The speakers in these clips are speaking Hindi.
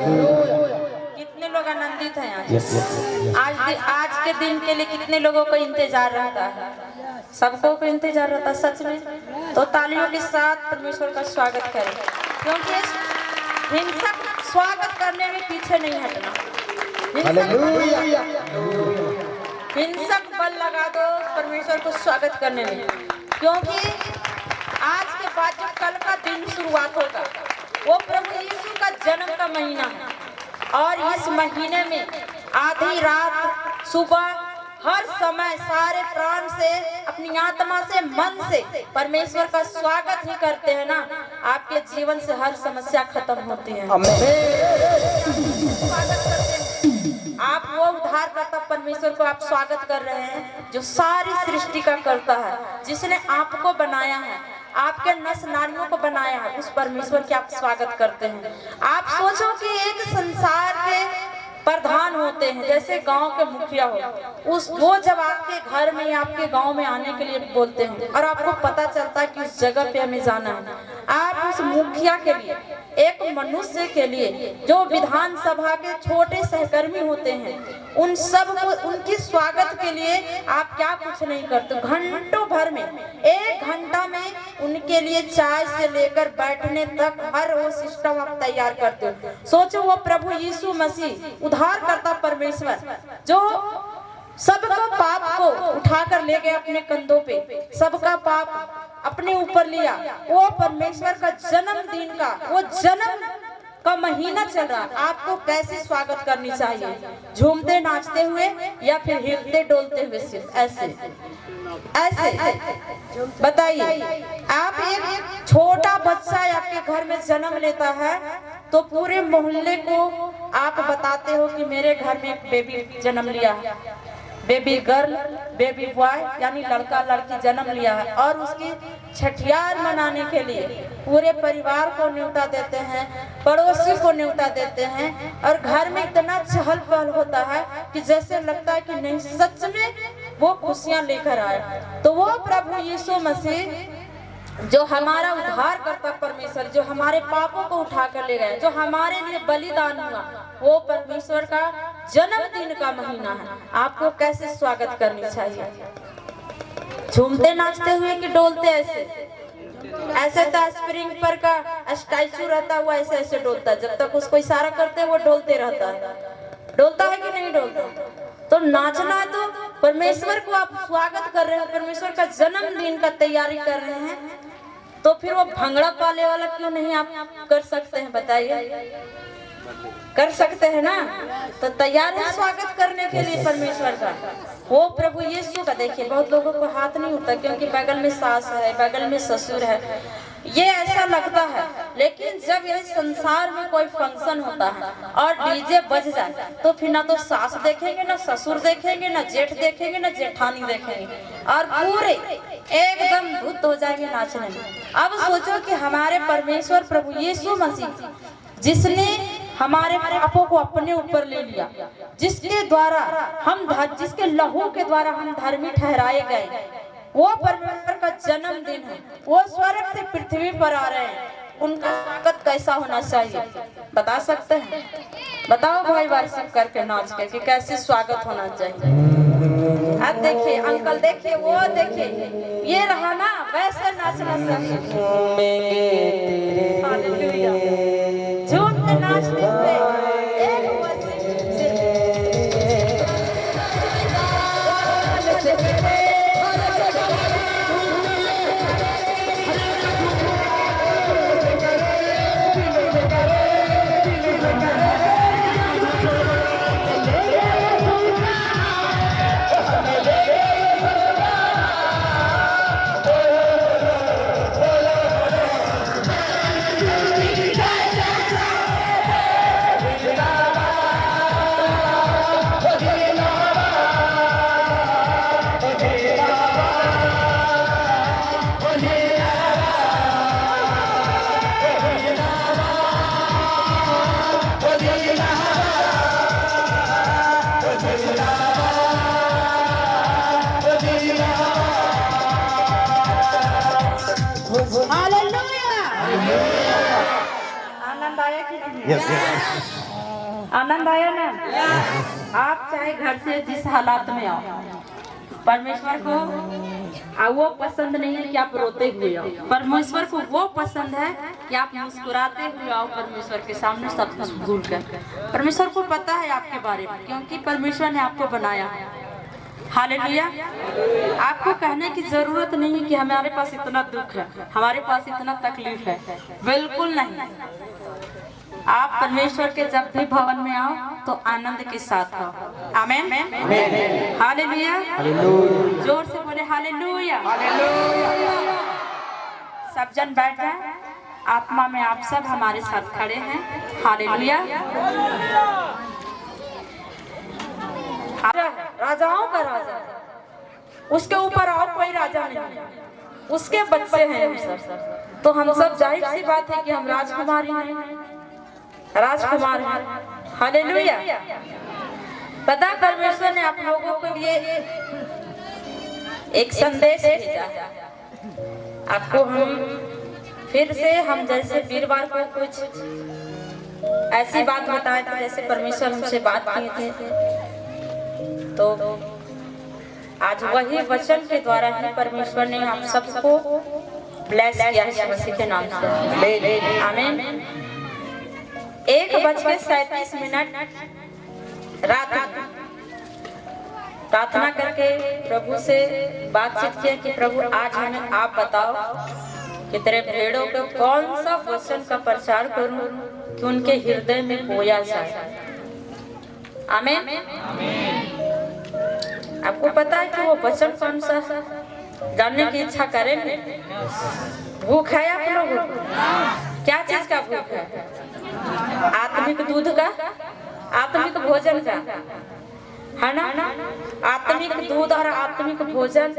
कितने लोग आनंदित हैं आज के दिन के लिए? कितने लोगों को इंतजार रहता है? सबको को इंतजार रहता है सच में। तो तालियों के साथ परमेश्वर का स्वागत करें, क्योंकि हिंसक स्वागत करने में पीछे नहीं हटना। हिंसक बल लगा दो परमेश्वर को स्वागत करने में, क्योंकि आज के बाद जो कल का दिन शुरुआत होगा वो प्रभु यीशु का जन्म का महीना है। और इस महीने में आधी रात, सुबह, हर समय सारे प्राण से, अपनी आत्मा से, मन से परमेश्वर का स्वागत ही करते हैं ना, आपके जीवन से हर समस्या खत्म होती है। आप वो उद्धारकर्ता परमेश्वर को आप स्वागत कर रहे हैं जो सारी सृष्टि का करता है, जिसने आपको बनाया है, आपके नस नारियों को बनाया है, उस परमेश्वर के आप स्वागत करते हैं। आप सोचो कि एक संसार के प्रधान होते हैं, जैसे गांव के मुखिया हो, वो जब आपके घर में या आपके गांव में आने के लिए बोलते हैं और आपको पता चलता है कि उस जगह पे हमें जाना है, आप उस मुखिया के लिए, एक मनुष्य के लिए जो विधानसभा के छोटे सहकर्मी होते हैं, उन सब को, उनकी स्वागत के लिए आप क्या कुछ नहीं करते। घंटों भर में, 1 घंटा में उनके लिए चाय से लेकर बैठने तक हर वो सिस्टम आप तैयार करते हो। सोचो वो प्रभु यीशु मसीह उद्धारकर्ता परमेश्वर जो सबका पाप को उठाकर ले गए अपने कंधों पे, सबका पाप अपने ऊपर लिया, वो परमेश्वर का जन्मदिन का, वो जन्म का महीना चल रहा है, आपको कैसे स्वागत करनी चाहिए? झूमते नाचते हुए या फिर हिलते डोलते हुए? सिर्फ ऐसे बताइए। आप एक छोटा बच्चा आपके घर में जन्म लेता है तो पूरे मोहल्ले को आप बताते हो कि मेरे घर में एक बेबी जन्म लिया है, बेबी गर्ल, बेबी बॉय, यानी लड़का लड़की जन्म लिया है। और उसकी छठियार मनाने के लिए पूरे परिवार को न्योता देते हैं, पड़ोसी को न्योता देते हैं, और घर में इतना चहल पहल होता है कि जैसे लगता है कि नहीं, सच में वो खुशियां लेकर आए। तो वो प्रभु यीशु मसीह जो हमारा उद्धार करता परमेश्वर, जो हमारे पापों को उठा कर ले गए, जो हमारे लिए बलिदान हुआ, वो परमेश्वर का जन्मदिन का महीना है। आपको कैसे स्वागत करनी चाहिए? झूमते नाचते हुए कि डोलते ऐसे? ऐसे तो स्प्रिंग पर का स्टैचू रहता हुआ ऐसे ऐसे डोलता है, जब तक उसको इशारा करते हैं वो डोलते रहता है। डोलता है कि नहीं डोलता? तो नाचना है तो परमेश्वर को आप स्वागत कर रहे हैं, परमेश्वर का जन्मदिन का तैयारी कर रहे हैं, तो फिर वो भंगड़ा पाले वाला क्यों नहीं आप कर सकते हैं? बताइए, कर सकते हैं ना? तो तैयार है स्वागत करने के लिए परमेश्वर का, वो प्रभु यीशु का। देखिए बहुत लोगों को हाथ नहीं उठता क्योंकि बगल में सास है, बगल में ससुर है, ये ऐसा लगता है। लेकिन जब ये संसार में कोई फंक्शन होता है और डीजे बज जाए तो फिर ना तो सास देखेंगे, ना ससुर देखेंगे, ना जेठ देखेंगे, ना जेठानी देखेंगे, और पूरे एकदम धुत हो जाएंगे नाचने में। अब सोचो कि हमारे परमेश्वर प्रभु यीशु मसीह जिसने हमारे पापों को अपने ऊपर ले लिया, जिसके द्वारा जिसके लहू के द्वारा हम धर्मी ठहराए गए, वो परमेश्वर का जन्मदिन है। वो स्वर्ग से पृथ्वी पर आ रहे हैं, उनका स्वागत कैसा होना चाहिए बता सकते हैं? बताओ भाई, वार्षिक करके नाच के कि कैसे स्वागत होना चाहिए। अब देखिए अंकल, देखिए वो, देखिए ये रहा ना, वैसे नाचना चाहिए। झूमते नाचते हुए आनंद आया कि नहीं? Yes. आनंद आया ना? आप चाहे घर से जिस हालात में आओ, परमेश्वर को वो पसंद नहीं है कि आप रोते हुए आओ। परमेश्वर को वो पसंद है कि आप मुस्कुराते हुए आओ परमेश्वर के सामने, सब कुछ भूल कर। परमेश्वर को पता है आपके बारे में, क्योंकि परमेश्वर ने आपको बनाया है। हालेलुया। आपको कहने की जरूरत नहीं है कि हमारे पास इतना दुख है, हमारे पास इतना तकलीफ है, बिल्कुल नहीं। आप परमेश्वर के जब भी भवन में आओ तो आनंद के साथ आओ। आमीन। हालेलुया। जोर से बोले हालेलुया। सब जन बैठ जाए, आत्मा में आप सब हमारे साथ खड़े हैं। हालेलुया। राजाओं का राजा, उसके ऊपर और कोई राजा नहीं, उसके बच्चे हैं हम सब। तो हम सब जाहिर सी बात है कि हम राजकुमारी हैं, राजकुमार हैं। हालेलुया। पता परमेश्वर ने आप लोगों के लिए एक संदेश भेजा है। आपको हम फिर से, हम जैसे वीरवार को कुछ ऐसी बात बताए थे, जैसे परमेश्वर हमसे बात किए थे, तो आज वही वचन के द्वारा ही परमेश्वर ने आप सबको ब्लेस किया है मसीह के नाम से। आमीन। 1:37 रात प्रार्थना करके प्रभु से बातचीत किया कि प्रभु आज हमें आप बताओ कि तेरे भेड़ों को कौन सा वचन का प्रचार करूं कि उनके हृदय में बोया जाए। आमीन। आपको पता है कि वो वचन कौन सा जानने की इच्छा करेंगे? भूख है आप लोगों को? क्या चीज का भूख है? आत्मिक दूध का, आत्मिक भोजन का, है ना? आत्मिक दूध और आत्मिक भोजन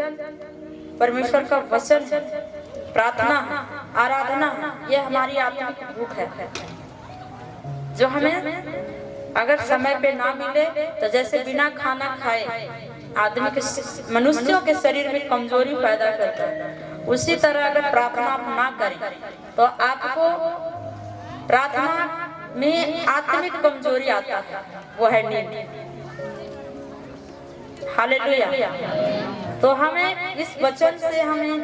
परमेश्वर का वचन, प्रार्थना, आराधना, ये हमारी आत्मिक भूख है, जो हमें अगर समय पे ना मिले तो जैसे बिना खाना खाए आदमी के, मनुष्यों के शरीर में कमजोरी पैदा करता है, उसी तरह अगर प्रार्थना आप ना करें तो आपको प्रार्थना में आत्मिक कमजोरी आता है, वो है नींद। हालेलुया। तो हमें इस वचन से हमें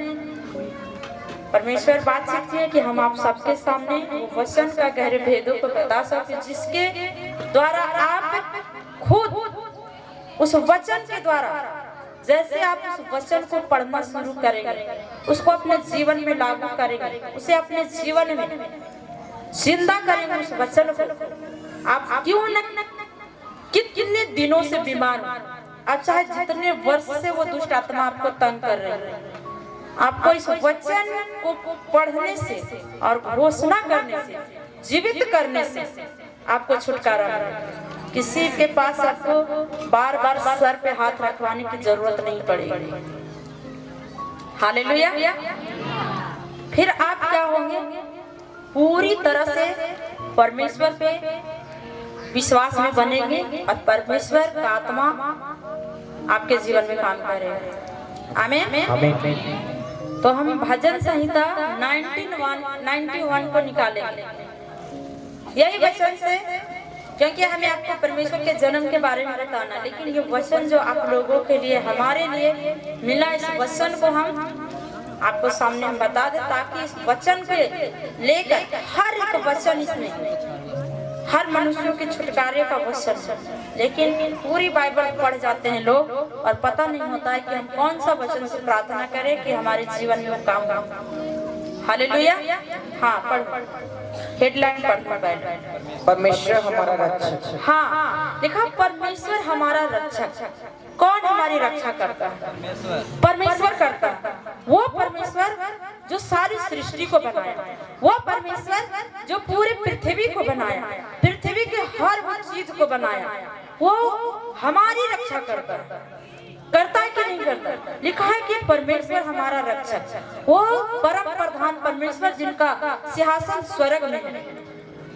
परमेश्वर बातचीत की है कि हम आप सबके सामने वचन का गहरे भेदों को बता सकते, जिसके द्वारा आप खुद उस वचन के द्वारा, जैसे आप उस वचन को पढ़ना शुरू करेंगे, उसको अपने जीवन में लागू करेंगे, उसे अपने जीवन में जिंदा करेंगे उस वचन को। आप क्यों न कितने दिनों से बीमार हो, आप चाहे जितने वर्ष से वो दुष्ट आत्मा आपको तंग कर रही है, आपको इस वचन को पढ़ने से और घोषणा करने से, जीवित करने से आपको छुटकारा मिलेगा। किसी के पास आपको बार बार सर पे हाथ रखवाने की जरूरत नहीं पड़ेगी। हालेलुया। फिर आप क्या होंगे? पूरी तरह से परमेश्वर पे विश्वास में बनेंगे और परमेश्वर का आत्मा आपके जीवन में काम करेगा। आमीन। तो हम भजन संहिता 91 को निकालेंगे यही वचन से, क्योंकि हमें आपको परमेश्वर के जन्म के बारे में बताना, लेकिन ये वचन जो आप लोगों के लिए, हमारे लिए मिला, इस वचन को हम आपको सामने हम बता दें, ताकि इस वचन पे लेकर हर एक वचन, इसमें हर मनुष्यों के छुटकारे का वचन। लेकिन पूरी बाइबल पढ़ जाते हैं लोग और पता नहीं होता है कि हम कौन सा वचन से प्रार्थना करें कि हमारे जीवन में काम हो। हालेलुया। हाँ, पढ़, हेडलाइन पढ़। परमेश्वर हमारा रक्षक। हाँ, देखा, परमेश्वर हमारा रक्षक। कौन हमारी रक्षा करता है? परमेश्वर करता है। वो परमेश्वर जो सारी सृष्टि को बनाया, वो परमेश्वर जो पूरी पृथ्वी को बनाया, पृथ्वी के हर वो चीज को बनाया, वो हमारी रक्षा करता है कि नहीं करता? लिखा है कि परमेश्वर हमारा रक्षक, वो परम प्रधान परमेश्वर जिनका सिंहासन स्वर्ग में है,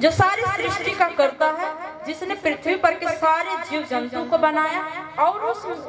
जो सारी सृष्टि का करता है, जिसने पृथ्वी पर के सारे जीव जंतु को बनाया और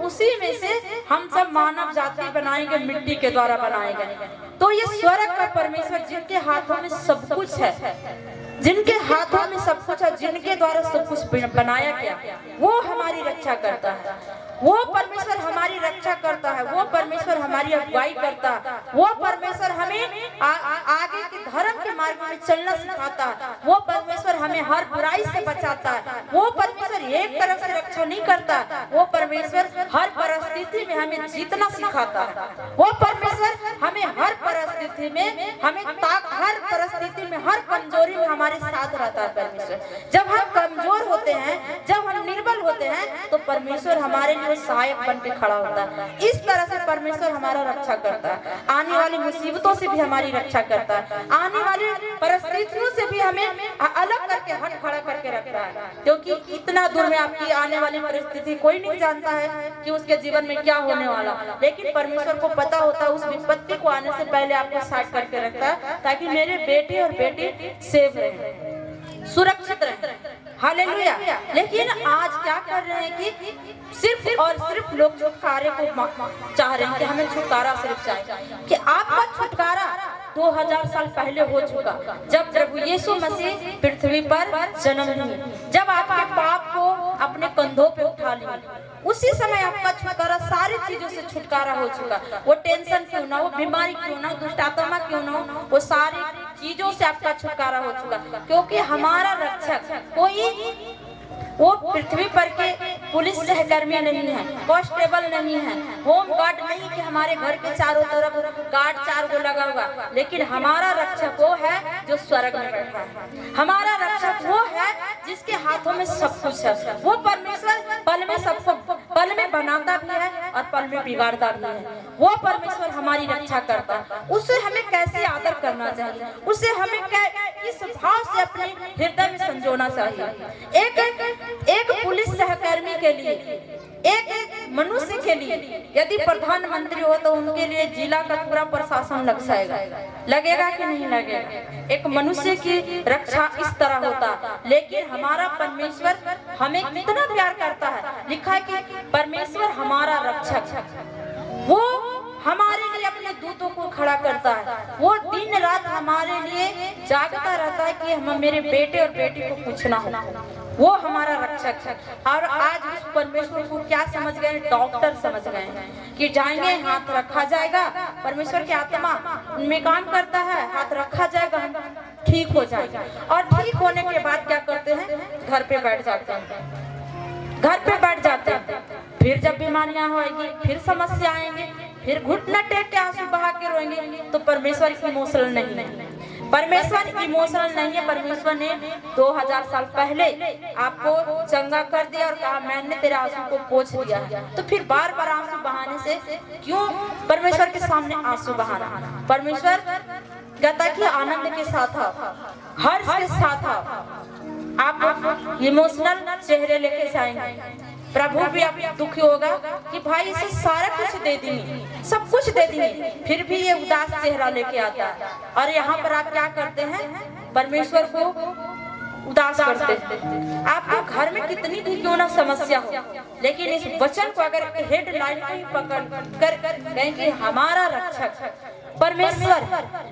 उसी में से हम सब मानव जाति बनाएंगे, मिट्टी के द्वारा बनाए गए। तो ये स्वर्ग का परमेश्वर जिनके हाथों में सब कुछ है, जिनके हाथों में सब कुछ है, जिनके द्वारा सब कुछ बनाया गया, वो हमारी रक्षा करता है। वो परमेश्वर हमारी रक्षा करता है, वो परमेश्वर हमारी अगुवाई करता है, वो परमेश्वर हमें आगे के धर्म के मार्ग में चलना सिखाता है, वो परमेश्वर हमें हर बुराई से बचाता है, वो परमेश्वर एक तरफ से रक्षा नहीं करता, वो परमेश्वर हर परिस्थिति में हमें जीतना सिखाता है, वो परमेश्वर हमें हर परिस्थिति में हर परिस्थिति में हर कमजोरी में हमारे साथ रहता है। परमेश्वर जब हम कमजोर होते हैं, जब हम निर्बल होते हैं, तो परमेश्वर हमारे लिए सहायक बन के खड़ा होता है। इस तरह से परमेश्वर हमारा रक्षा करता है। आने वाली मुसीबतों से भी हमारी रक्षा करता है, आने वाली परिस्थितियों से भी हमें अलग करके हट खड़ा करके रखता है, क्योंकि इतना दूर में आपकी आने वाली परिस्थिति कोई नहीं जानता है कि उसके जीवन में क्या होने वाला, लेकिन परमेश्वर को पता होता है। उस विपत्ति को आने से पहले आपको साइड करके रखता है, ताकि मेरे बेटे और बेटी सेफ रहे, सुरक्षित रहे। हालेलुया। लेकिन आज क्या कर रहे हैं कि सिर्फ और सिर्फ लोग छुटकारे को चाह रहे हैं कि हमें छुटकारा सिर्फ चाहिए, कि आपका छुटकारा 2000 साल पहले हो चुका, जब प्रभु यीशु मसीह पृथ्वी पर जन्म लिए, जब आपके पाप को अपने कंधों पे उठा लिया, उसी समय आपका छुटकारा सारी चीजों से छुटकारा हो चुका। वो टेंशन क्यों ना, वो बीमारी क्यों ना, दुष्ट आत्मा क्यों ना, वो सारी चीजों से आपका छुटकारा हो चुका, क्योंकि हमारा रक्षक कोई वो पृथ्वी पर के पुलिस सहकर्मी नहीं है, कांस्टेबल नहीं है, होम गार्ड नहीं कि हमारे घर के चारों तरफ गार्ड 4 को लगा हुआ, लेकिन हमारा रक्षक वो है जो स्वर्ग में बैठा है। हमारा रक्षक वो है जिसके हाथों में सब कुछ है। वो परमेश्वर पल में सबको पल में बनाता भी है और पल में बिगाड़ता भी है। वो परमेश्वर हमारी रक्षा करता है। उसे हमें कैसे आदर करना चाहिए, उसे हमें किस भाव से अपने हृदय में संजोना चाहिए। एक पुलिस सहकर्मी के लिए, एक मनुष्य के लिए, यदि प्रधानमंत्री हो तो उनके लिए जिला का पूरा प्रशासन लग जाएगा, लगेगा कि नहीं लगेगा। एक मनुष्य की रक्षा इस तरह होता, लेकिन हमारा परमेश्वर हमें कितना प्यार करता है। लिखा है कि परमेश्वर हमारा रक्षक, वो हमारे लिए अपने दूतों को खड़ा करता है, वो दिन रात हमारे लिए जागता रहता है कि हम मेरे बेटे और बेटी को कुछ ना हो। वो हमारा रक्षक है। और आज उस परमेश्वर को क्या समझ गए, डॉक्टर समझ गए कि जाएंगे हाथ रखा जाएगा, परमेश्वर की आत्मा उनमें काम करता है, हाथ रखा जाएगा हम ठीक हो जाएगा। और ठीक होने के बाद क्या करते हैं, घर पे बैठ जाते हैं, घर पे बैठ जाते हैं। फिर जब बीमारियां होएगी, फिर समस्या आएंगे, फिर घुटना टेक के आंसू बहा के रोएंगे। तो परमेश्वर इमोशनल नहीं है, परमेश्वर इमोशनल नहीं है। परमेश्वर ने 2000 साल पहले आपको चंगा कर दिया और कहा मैंने तेरे आंसू को पोंछ दिया है। तो फिर बार बार आंसू बहाने से क्यों परमेश्वर के सामने आंसू बहाना। परमेश्वर कहता कि आनंद के साथ आओ, हर्ष के साथ आओ। आप इमोशनल चेहरे लेके जाएंगे, प्रभु भी आप दुखी होगा कि भाई इसे सारा कुछ दे दी, सब कुछ दे दी, फिर भी ये उदास चेहरा लेके आता है। और यहाँ पर आप क्या करते हैं, परमेश्वर को उदास करते हैं। आपको घर में कितनी भी क्यों ना समस्या हो, लेकिन इस वचन को अगर हेडलाइन को ही पकड़ कर कहें कि हमारा रक्षक परमेश्वर,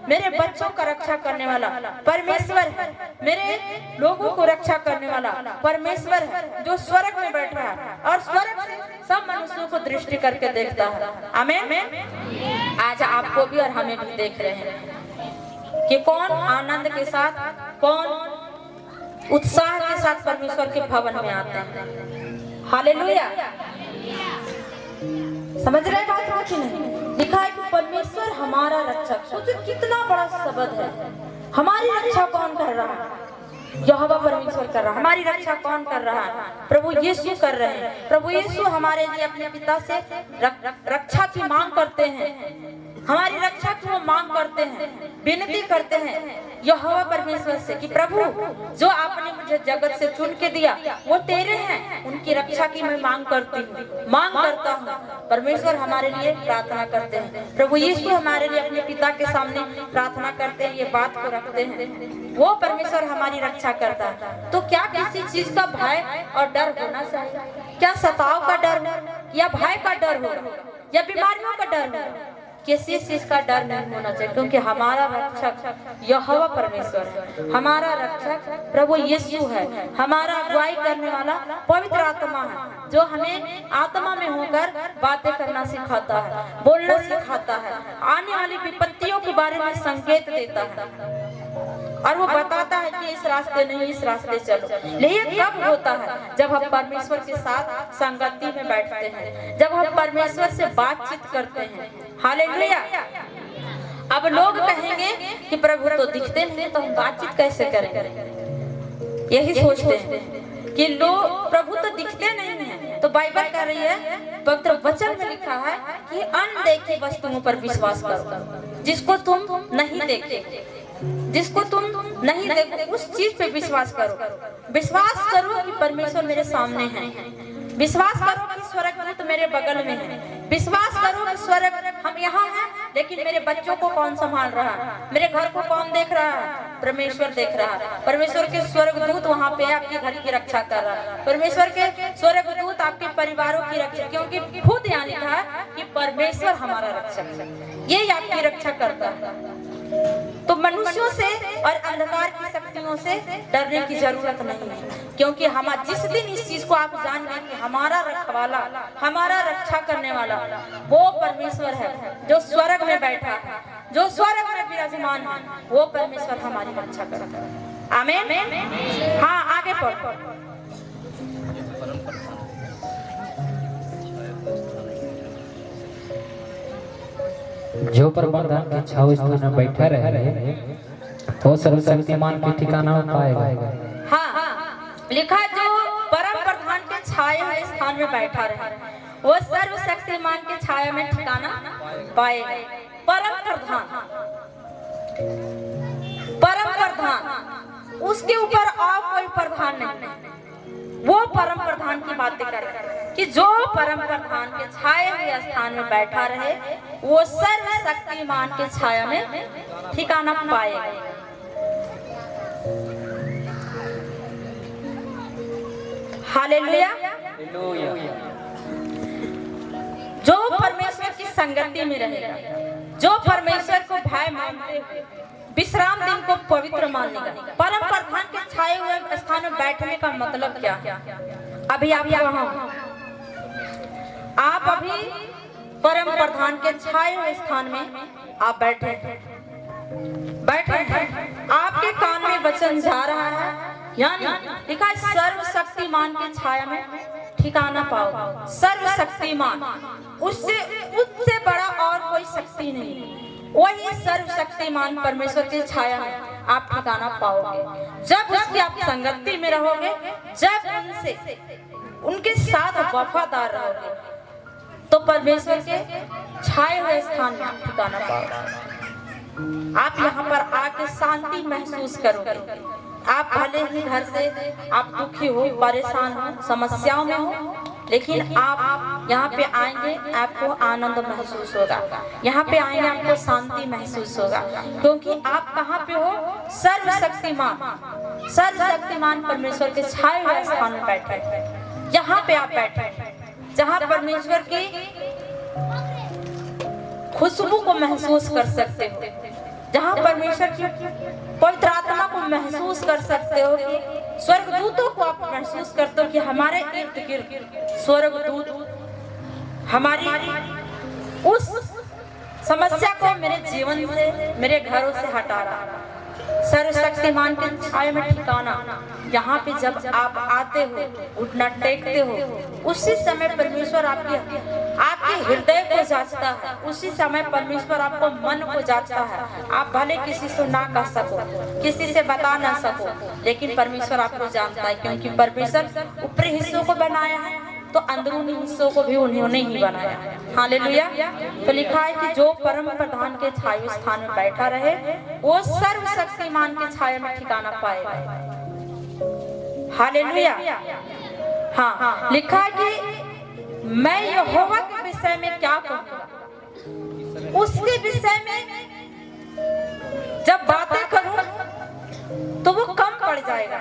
मेरे बच्चों का रक्षा करने वाला परमेश्वर है, मेरे लोगों को रक्षा करने वाला परमेश्वर है, जो स्वर्ग में बैठ रहा है और स्वर्ग से सब मनुष्यों को दृष्टि करके देखता है। आमीन। आज आपको भी और हमें भी देख रहे हैं कि कौन आनंद के साथ, कौन उत्साह के साथ परमेश्वर के भवन में आते हैं। हालेलुया। समझ रहे बात हो कि नहीं। लिखा है कि परमेश्वर हमारा रक्षक। सोचो कितना बड़ा शब्द है। हमारी रक्षा कौन कर रहा है, यहोवा परमेश्वर कर रहा है। हमारी रक्षा कौन कर रहा है, प्रभु यीशु कर रहे हैं। प्रभु यीशु हमारे लिए अपने पिता से रक्षा की मांग करते हैं, हमारी रक्षा की वो मांग करते हैं, विनती करते हैं यहोवा परमेश्वर से कि प्रभु जो आपने मुझे जगत से चुन के दिया वो तेरे हैं, उनकी रक्षा की मैं मांग करती हूँ, मांग करता हूँ। परमेश्वर हमारे लिए प्रार्थना करते हैं, प्रभु यीशु हमारे लिए अपने पिता के सामने प्रार्थना करते हैं, ये बात को रखते हैं, वो परमेश्वर हमारी रक्षा करता है। तो क्या किसी चीज का भय और डर होना चाहिए? क्या सताव का डर हो, या भय का डर हो, या बीमारियों का डर हो, किसी चीज का डर नहीं होना चाहिए, क्योंकि हमारा रक्षक यहोवा परमेश्वर है, हमारा रक्षक प्रभु यीशु है, हमारा अगुवाई करने वाला पवित्र आत्मा है, जो हमें आत्मा में होकर बातें करना सिखाता है, बोलना सिखाता है, आने वाली विपत्तियों के बारे में संकेत देता है और वो बताता है कि इस रास्ते नहीं, इस रास्ते चलो। लेकिन कब होता है? जब हम परमेश्वर के साथ संगति में बैठते हैं, जब हम परमेश्वर से बातचीत करते हैं। हालेलुया। अब लोग कहेंगे कि प्रभु तो दिखते नहीं, तो हम बातचीत कैसे करेंगे? यही सोचते हैं कि लोग प्रभु तो दिखते नहीं है। तो बाइबल कह रही है, पवित्र वचन में लिखा है कि अनदेखी वस्तुओं पर विश्वास करो, जिसको तुम नहीं देखे, जिसको तुम नहीं देखो उस चीज पे विश्वास करो। विश्वास करो कि परमेश्वर मेरे सामने है, विश्वास करो कि स्वर्गदूत मेरे बगल में है, विश्वास करो कि स्वर्ग हम यहाँ हैं, लेकिन मेरे बच्चों को कौन संभाल रहा है, मेरे घर को कौन देख रहा है? परमेश्वर देख रहा है। परमेश्वर के स्वर्गदूत वहाँ पे आपके घर की रक्षा कर रहा है, परमेश्वर के स्वर्गदूत आपके परिवारों की रक्षा, क्योंकि खुद यहाँ लिखा है कि परमेश्वर हमारा रक्षक है, ये आपकी रक्षा करता है। तो मनुष्यों से और अंधकार की शक्तियों से डरने की जरूरत नहीं है, क्योंकि हम जिस दिन इस चीज को आप जान गए कि हमारा रखवाला, हमारा रक्षा करने वाला वो परमेश्वर है, जो स्वर्ग में बैठा है, जो स्वर्ग में विराजमान है, वो परमेश्वर हमारी रक्षा करता है। आमीन। हाँ, आगे पढ़ो। जो प्रबंधन के छाव स्थान में बैठा रहे, वो सर्वशक्तिमान के ठिकाना पाएगा। हाँ, लिखा है जो परम प्रधान के छाए हुए स्थान में बैठा रहे, वो सर्वशक्तिमान के छाया में ठिकाना पाएगा। परम प्रधान, परम प्रधान, उसके ऊपर और कोई प्रधान नहीं। वो परम प्रधान की बातें करे कि जो परम प्रधान के छाए हुए स्थान में बैठा रहे, वो सर्वशक्तिमान के छाया में ठिकाना पाएगा। हालेलुया। जो परमेश्वर की संगति में रहेगा, जो परमेश्वर को भय मानते हुए विश्राम दिन को पवित्र मानेगा। परम प्रधान के छाए हुए स्थान में बैठने का मतलब क्या है? अभी आप वहां, आप अभी परम प्रधान के छाए हुए स्थान में आप बैठे हैं, आपके कान में वचन जा रहा है, यानी लिखा है सर्वशक्तिमान के छाया में ठिकाना पाओ। सर्वशक्तिमान, उससे बड़ा और कोई शक्ति नहीं, वही सर्वशक्तिमान परमेश्वर की छाया में आप ठिकाना पाओगे। जब उसकी आप संगति में रहोगे, जब उनके साथ वफादार रहोगे, तो परमेश्वर के छाए हुए स्थान में आप ठिकाना पाओगे। आप यहाँ पर आके शांति महसूस करोगे। आप भले ही घर से आप दुखी हो, परेशान हो, समस्याओं में हो, लेकिन आप यहाँ पे आएंगे, आपको आनंद महसूस होगा। यहाँ पे आएंगे, आपको शांति महसूस होगा, क्योंकि आप कहाँ पे हो? सर्वशक्तिमान, सर्वशक्तिमान परमेश्वर के छाए हुए स्थान में बैठे। यहाँ पे आप बैठे, जहाँ परमेश्वर की खुशबू को महसूस कर सकते हो, जहाँ परमेश्वर की पवित्र आत्मा को महसूस कर सकते हो, कि स्वर्गदूतों को आप महसूस करते हो कि हमारे इर्द गिर्द स्वर्गदूत हमारी उस समस्या को मेरे जीवन से, मेरे घरों से हटा रहा। सर्वशक्तिमान के छाया में ठिकाना, यहाँ पे जब आप आते हो, उठना टेकते हो, उसी समय परमेश्वर आपके हृदय को जांचता है, उसी समय परमेश्वर आपको मन को जांचता है। आप भले किसी से ना कह सको, किसी से बता ना सको, लेकिन परमेश्वर आपको जानता है, क्योंकि परमेश्वर ऊपरी हिस्सों को बनाया है, तो अंदरूनी हिस्सों को भी उन्होंने ही बनाया है। हालेलुया। तो लिखा है कि जो परम प्रधान के छाया स्थान में बैठा रहे, वो सर्वशक्तिमान के छाया में ठिकाना पाएगा। हालेलुया। हाँ, लिखा है कि मैं यहोवा के विषय में क्या कहूँगा, उसके विषय में जब बातें करूं तो वो कम पड़ जाएगा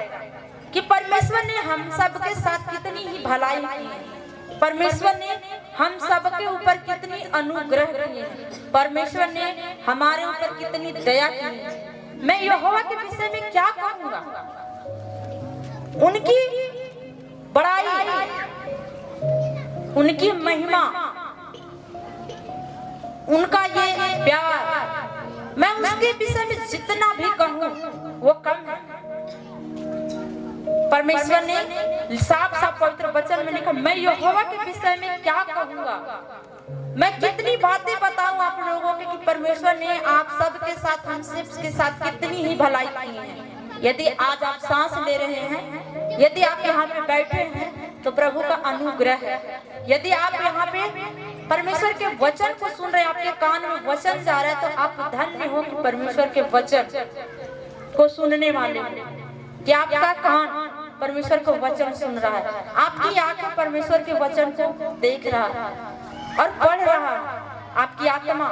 कि परमेश्वर ने हम सबके साथ कितनी ही भलाई की है, परमेश्वर ने हम सबके ऊपर कितनी अनुग्रह किए हैं, परमेश्वर ने हमारे ऊपर कितनी दया की है। मैं यहोवा के विषय में क्या कहूँगा, उनकी बड़ाई, उनकी महिमा, उनका ये प्यार, मैं उसके विषय में जितना भी कहूँ वो कम है। परमेश्वर ने साफ साफ पवित्र वचन में लिखा, मैं यहोवा के विषय में क्या कहूँगा। मैं कितनी बातें बताऊं आप लोगों के कि परमेश्वर ने आप सबके साथ, हम सबके साथ कितनी ही भलाई की है। यदि आज आप सांस ले रहे हैं, यदि आप यहाँ पे बैठे हैं तो प्रभु का अनुग्रह है। यदि आप यहाँ पे परमेश्वर के वचन को सुन रहे हैं, आपके कान में वचन जा रहा है, तो आप धन्य हो कि परमेश्वर के वचन को सुनने वाले, कि आपका कान परमेश्वर को वचन सुन रहा है, आपकी आंखें परमेश्वर के वचन को देख रहा है और पढ़ रहा है। आपकी आत्मा,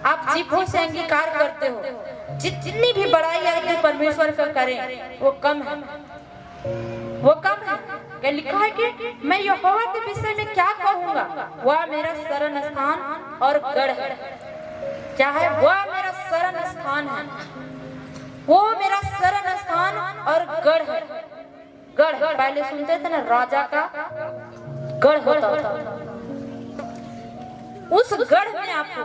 आप जीभों से अंगीकार करते हो। जितनी भी बड़ाई है परमेश्वर का करें वो कम है, वो कम है। क्या लिखा है कि मैं यहोवा के विषय में क्या कहूँगा, वह मेरा शरण स्थान और गढ़ है। क्या है? वह मेरा शरण स्थान है, वो मेरा शरण स्थान और गढ़ है। गढ़ पहले सुनते थे ना, राजा का गढ़ होता था। उस गढ़ में आपको,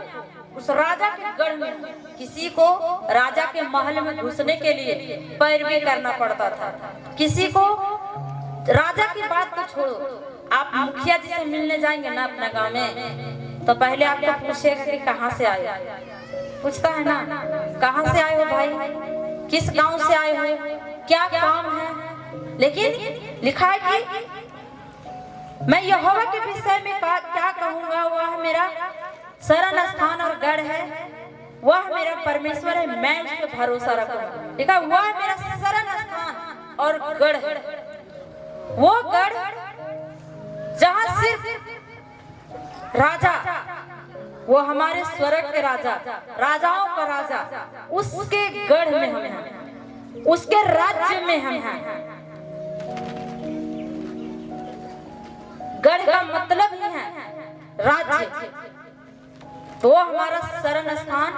उस राजा के गढ़ में किसी को राजा के महल में घुसने के लिए पैरवी करना पड़ता था। किसी को, राजा की बात तो छोड़ो, आप मुखिया जी से मिलने जाएंगे ना अपना गांव में, तो पहले आपको पूछेगा कि कहाँ से आए, पूछता है ना, कहाँ से आए हो भाई, किस गांव से आए हो, क्या काम है। लेकिन लिखा है कि मैं यहोवा के विषय में क्या कहूँगा, वह मेरा शरण स्थान और गढ़ है, वह मेरा परमेश्वर है, मैं उस पर भरोसा रखूंगा। देखा, वह मेरा शरण स्थान और गढ़ है, वो गढ़ जहाँ सिर्फ राजा, वो हमारे स्वर्ग के राजा, राजाओं का राजा, उसके गढ़ में हम हैं, उसके राज्य में हम हैं। गढ़ का मतलब ही है राज्य, तो हमारा शरण स्थान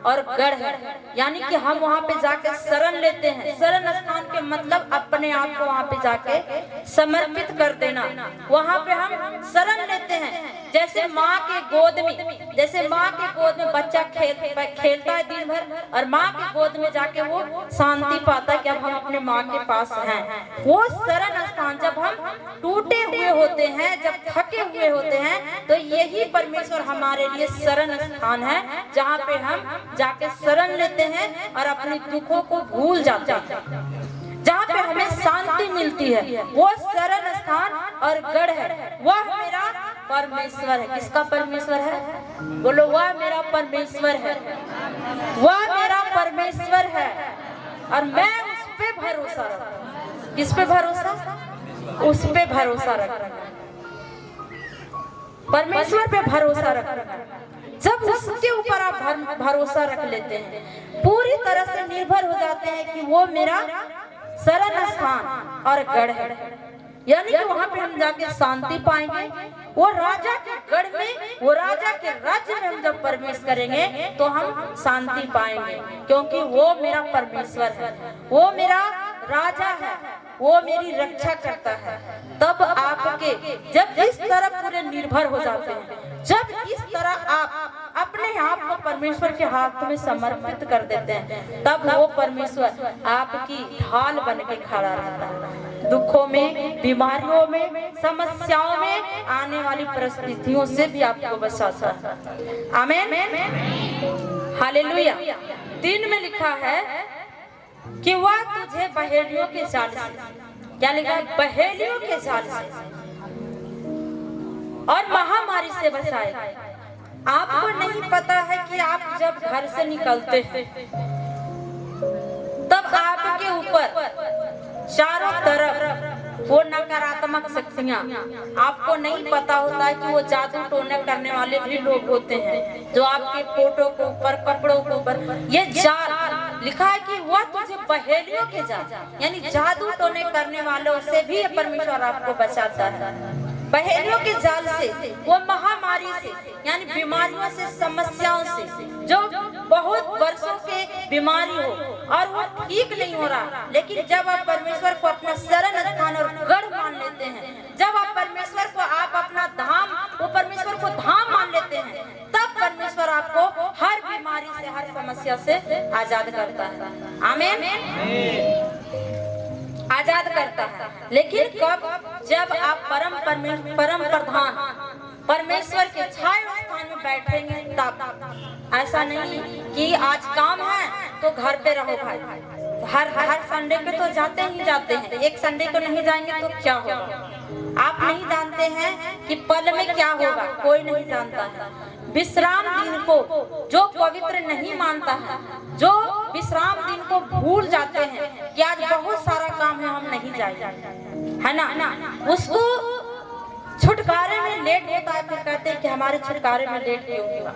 और गढ़ है, यानी कि हम वहाँ पे जाके शरण लेते हैं। शरण स्थान के मतलब अपने आप को वहाँ पे जाके समर्पित कर देना, वहाँ पे हम शरण लेते हैं। जैसे माँ के गोद में, जैसे माँ के गोद में बच्चा खेलता है दिन भर, और माँ के गोद में जाके वो शांति पाता है कि अब हम अपने माँ के पास हैं। वो शरण स्थान, जब हम टूटे हुए होते हैं, जब थके हुए होते हैं, तो यही परमेश्वर हमारे लिए शरण स्थान है, जहाँ पे हम जाके शरण लेते हैं और अपने दुखों को भूल जाते हैं, जहाँ पे हमें शांति मिलती है। वो शरण स्थान और गढ़ है, वह मेरा परमेश्वर है। किसका परमेश्वर है? बोलो, वह मेरा परमेश्वर है, वह मेरा परमेश्वर है, और मैं उस पे भरोसा रखूं। किस पे भरोसा? उस पे भरोसा रखना, परमेश्वर पे भरोसा रखना। जब उसके ऊपर आप भरोसा रख लेते हैं, पूरी तरह से निर्भर हो जाते हैं कि वो मेरा शरण स्थान और गढ़ है, यानी कि वहाँ पे हम जाके शांति पाएंगे। वो राजा के गढ़ में, वो राजा के राज्य में हम जब प्रवेश करेंगे तो हम शांति पाएंगे, क्योंकि वो मेरा परमेश्वर है, वो मेरा राजा है, वो मेरी रक्षा करता है। तब आपके जब इस तरह पूरे निर्भर हो जाते हैं, जब इस तरह आप अपने आप को परमेश्वर के हाथ में समर्पित कर देते हैं, तब वो परमेश्वर आपकी ढाल बन के खड़ा रहता है। दुखों में, बीमारियों में, समस्याओं में, आने वाली परिस्थितियों से भी आपको बचाता है। आमीन, हालेलुया। 3 में लिखा है कि वह तुझे पहेलियों के जाल से, क्या लिखा है? पहेलियों के जाल से और महामारी से बचाएगा। आपको नहीं पता है कि आप जब घर से निकलते हैं तब आपके ऊपर चारों तरफ वो नकारात्मक शक्तियाँ, आपको नहीं पता होता है कि वो जादू टोने करने वाले भी लोग होते हैं, जो आपके फोटो के ऊपर, कपड़ों के ऊपर, ये जाल लिखा है कि वह तुझे पहेलियों के जाल, यानी जादू टोने करने वालों से भी परमेश्वर आपको बचाता है। बहेलियों के जाल से, वो महामारी से यानी बीमारियों से, समस्याओं से, जो बहुत वर्षों के बीमारी हो और वो ठीक नहीं हो रहा, लेकिन जब आप परमेश्वर को अपना शरण स्थान और गढ़ मान लेते हैं, जब आप परमेश्वर को आप अपना धाम, वो परमेश्वर को धाम मान लेते हैं, तब परमेश्वर आपको हर बीमारी से, हर समस्या से आजाद करता है। आमीन, आजाद करता है। लेकिन कब? जब आप परम प्रधान परमेश्वर के छाए स्थान में बैठेंगे तब। ऐसा नहीं कि आज काम है तो घर पे रहो भाई, हर संडे पे तो जाते हैं, एक संडे को नहीं जाएंगे तो क्या होगा? आप नहीं जानते हैं कि पल में क्या होगा, कोई नहीं जानता है। विश्राम दिन को जो पवित्र नहीं मानता है, जो विश्राम दिन को भूल जाते हैं कि आज बहुत सारा काम है, हम नहीं जाएंगे, है ना, उसको छुटकारे में लेट होता है। फिर कहते हैं कि हमारे छुटकारे में लेट क्यों हुआ?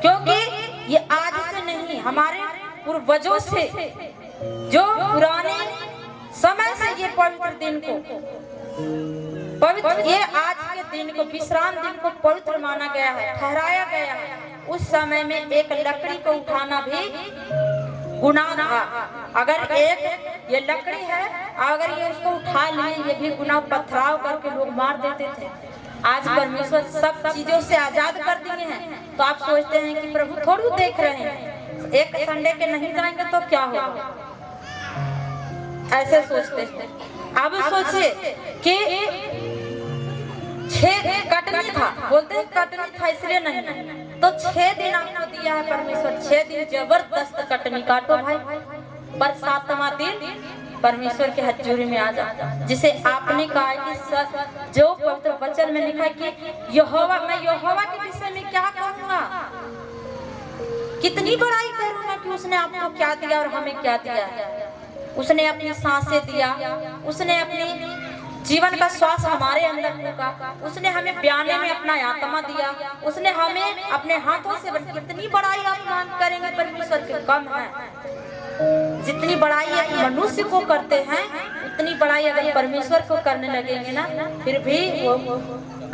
क्योंकि ये आज से नहीं, हमारे पूर्वजों से, जो पुराने समय से ये पवित्र दिन को, ये आज के दिन को, विश्राम दिन को पवित्र माना गया है, ठहराया गया है। उस समय में एक लकड़ी को उठाना भी गुनाह था। अगर एक ये लकड़ी है, अगर ये उसको उठा लिए, ये भी गुनाह, पथराव करके लोग मार देते थे। आज परमेश्वर सब चीजों से आजाद कर दिए हैं, तो आप सोचते हैं कि प्रभु थोड़ी देख रहे हैं, एक संडे के नहीं जाएंगे तो क्या होगा, ऐसे सोचते हैं। अब सोचिए कि 6 कटनी था, बोलते हैं कटनी था इसलिए नहीं, तो 6 दिन आपको दिया है परमेश्वर, 6 दिन जबरदस्त कटनी काटो भाई, पर 7वां दिन परमेश्वर के हजूरी में आ जा, जिसे आपने कहा कि जो पवित्र वचन में लिखा है कि यहोवा, मैं यहोवा के विषय में क्या कहूँगा, कितनी बड़ाई करूँगा कि उसने आपको क्या दिया और हमें क्या दिया है। उसने अपनी सांसें दिया, उसने अपनी जीवन का श्वास हमारे अंदर फूका, उसने हमें ब्याने में अपना आत्मा दिया, उसने हमें अपने हाथों से, कितनी बड़ाई आप मान करेंगे परमेश्वर के? कम है। जितनी बड़ाई एक मनुष्य को करते हैं, उतनी बड़ाई अगर परमेश्वर को करने लगेंगे ना, फिर भी वो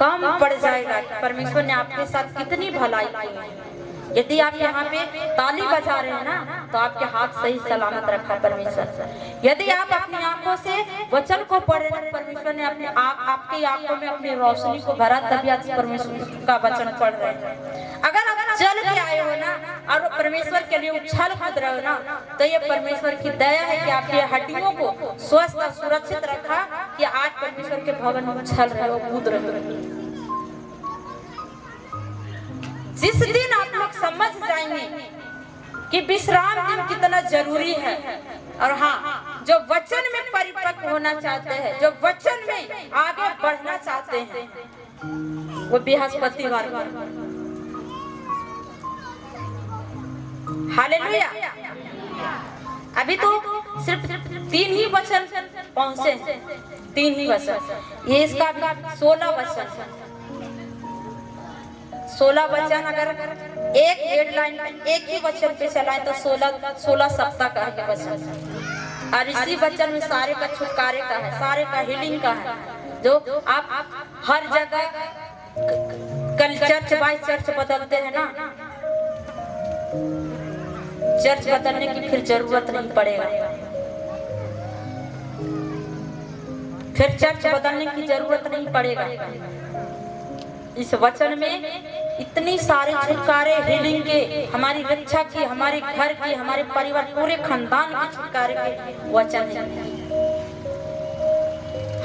कम पड़ जाएगा। परमेश्वर ने आपके साथ कितनी भलाई की है। यदि आप यहाँ पे ताली बजा रहे हैं ना, तो आपके हाथ सही सलामत रखा परमेश्वर। यदि आप अपनी आंखों से वचन को पढ़ रहे हैं, परमेश्वर ने अपने आपकी आंखों में अपनी रोशनी को भरा, तभी आज परमेश्वर का वचन पढ़ रहे हैं। अगर आप चल के आए हो ना और परमेश्वर के लिए उछल कूद रहे हो ना, तो ये परमेश्वर की दया है कि आपकी हड्डियों को स्वस्थ और सुरक्षित रखा, कि आज परमेश्वर के भवन में उछल रहे हो, कूद रहे हो। जिस दिन आप लोग समझ जाएंगे कि विश्राम दिन कितना जरूरी है, और हाँ, जो वचन में परिपक्व होना चाहते हैं, जो वचन में आगे बढ़ना चाहते हैं, वो बृहस्पतिवार, हालेलुया। अभी तो सिर्फ 3 ही वचन पहुंचे हैं, 3 ही वचन। ये इसका 16 वचन, 16 वचन अगर एक हेडलाइन में एक ही वचन पे चलाए तो 16 सप्ताह का है वचन, और इसी वचन में सारे का छुटकारे का है, सारे का हीलिंग का है। जो आप हर जगह कल चर्च बाय चर्च बदलते हैं ना, चर्च बदलने की फिर जरूरत नहीं पड़ेगा, फिर चर्च बदलने की जरूरत नहीं पड़ेगा। इस वचन में इतनी सारे छुटकारे, हीलिंग के, हमारी रक्षा की, हमारे घर की, हमारे परिवार, पूरे खानदान के छुटकारे के वचन है।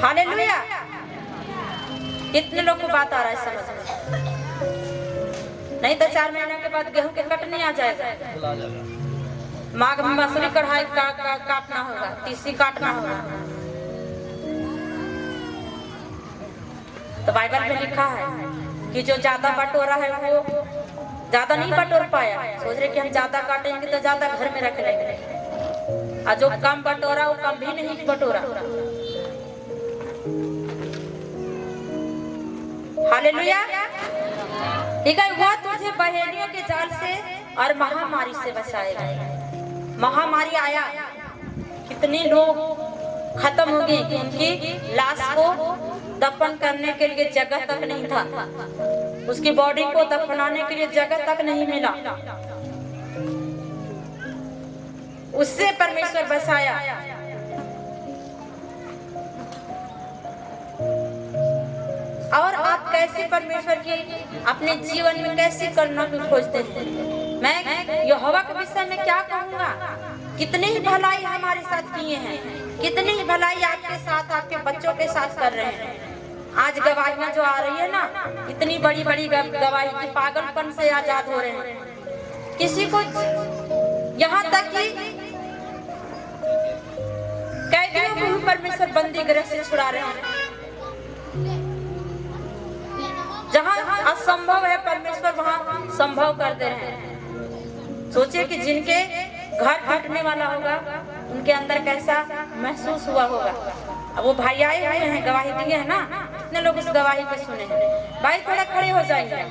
हालेलुया। कितने लोग को बात आ रहा है समझ में? नहीं तो 4 महीने के बाद गेहूं के कटने आ जाएगा, माघ में मसूरी कढ़ाई काटना होगा, तीसी काटना होगा। तो बाइबल में लिखा है कि जो ज्यादा बटोरा है वो ज्यादा नहीं बटोर पाया, सोच रहे कि हम ज्यादा काटेंगे तो ज्यादा घर में रख लेंगे, और जो कम बटोरा वो कम भी नहीं बटोरा। हालेलुया। ठीक है, वो तुझे बहेलियों के जाल से और महामारी से बचाएगा। महामारी आया, कितने लोग खत्म हो गए, उनकी लाश को दफन करने के लिए जगह तक नहीं था, उसकी बॉडी को दफनाने के लिए जगह तक नहीं मिला। उससे परमेश्वर बसाया। और आप कैसे परमेश्वर की अपने जीवन में कैसे करना को खोजते हैं? मैं यहोवा के विषय में क्या कहूँगा? कितनी ही भलाई हमारे साथ किए हैं, कितनी ही भलाई आपके साथ, आपके बच्चों के साथ कर रहे हैं। आज गवाहियां जो आ रही है ना, इतनी बड़ी बड़ी गवाही की पागलपन से आजाद हो रहे हैं। किसी को यहाँ तक कि कैदियों को भी परमेश्वर बंदी गृह से छुड़ा रहे हैं। जहाँ असंभव है परमेश्वर वहाँ संभव कर दे रहे हैं। सोचिए कि जिनके घर फटने वाला होगा, उनके अंदर कैसा महसूस हुआ होगा। अब वो भाई आए हुए हैं, गवाही दिए हैं ना, कितने लोग उस गवाही को सुने हैं। भाई थोड़ा खड़े हो जाइए,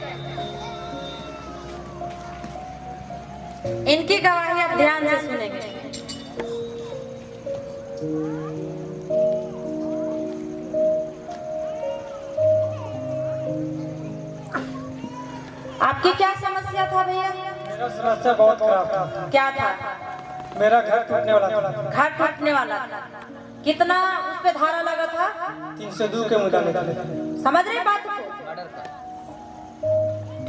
इनकी गवाही आप ध्यान से सुनेंगे। आपकी क्या समस्या था भैया? मेरा समस्या बहुत खराब था। क्या था? मेरा घर टूटने वाला था। घर टूटने वाला था। कितना उस पे धारा लगा था? 302 के मुताबिक। समझ रहे बात को?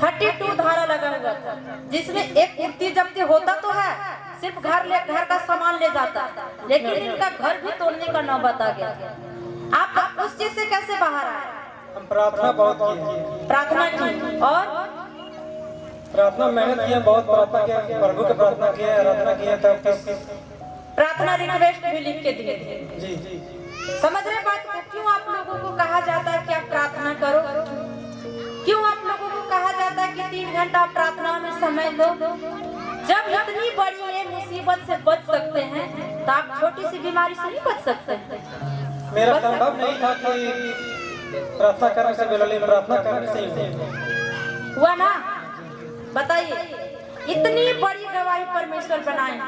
32 धारा लगा हुआ था, जिसमें एक कुर्ती जब्ती होता तो है, सिर्फ घर का सामान ले जाता, लेकिन इनका घर भी तोड़ने का नौबत आ गया। आप उस चीज से कैसे बाहर आए? हम प्रार्थना बहुत की। प्रार्थना की और प्रार्थना मेहनत किए, बहुत प्रार्थना किए, प्रभु की प्रार्थना किए, आराधना किए, तब प्रार्थना रिक्वेस्ट भी लिख के दिए थे। जी जी समझ रहे बात को? क्यों आप लोगों को कहा जाता है कि आप प्रार्थना करो? क्यों आप लोगों को कहा जाता है कि 3 घंटा प्रार्थना में समय दो? जब इतनी बड़ी ये मुसीबत से बच सकते हैं, तो आप छोटी सी बीमारी से नहीं बच सकते हैं। मेरा संभव नहीं था कि प्रार्थना करने से बेलली, प्रार्थना करने से हुआ ना? बताइए, इतनी बड़ी गवाही परमेश्वर बनाए।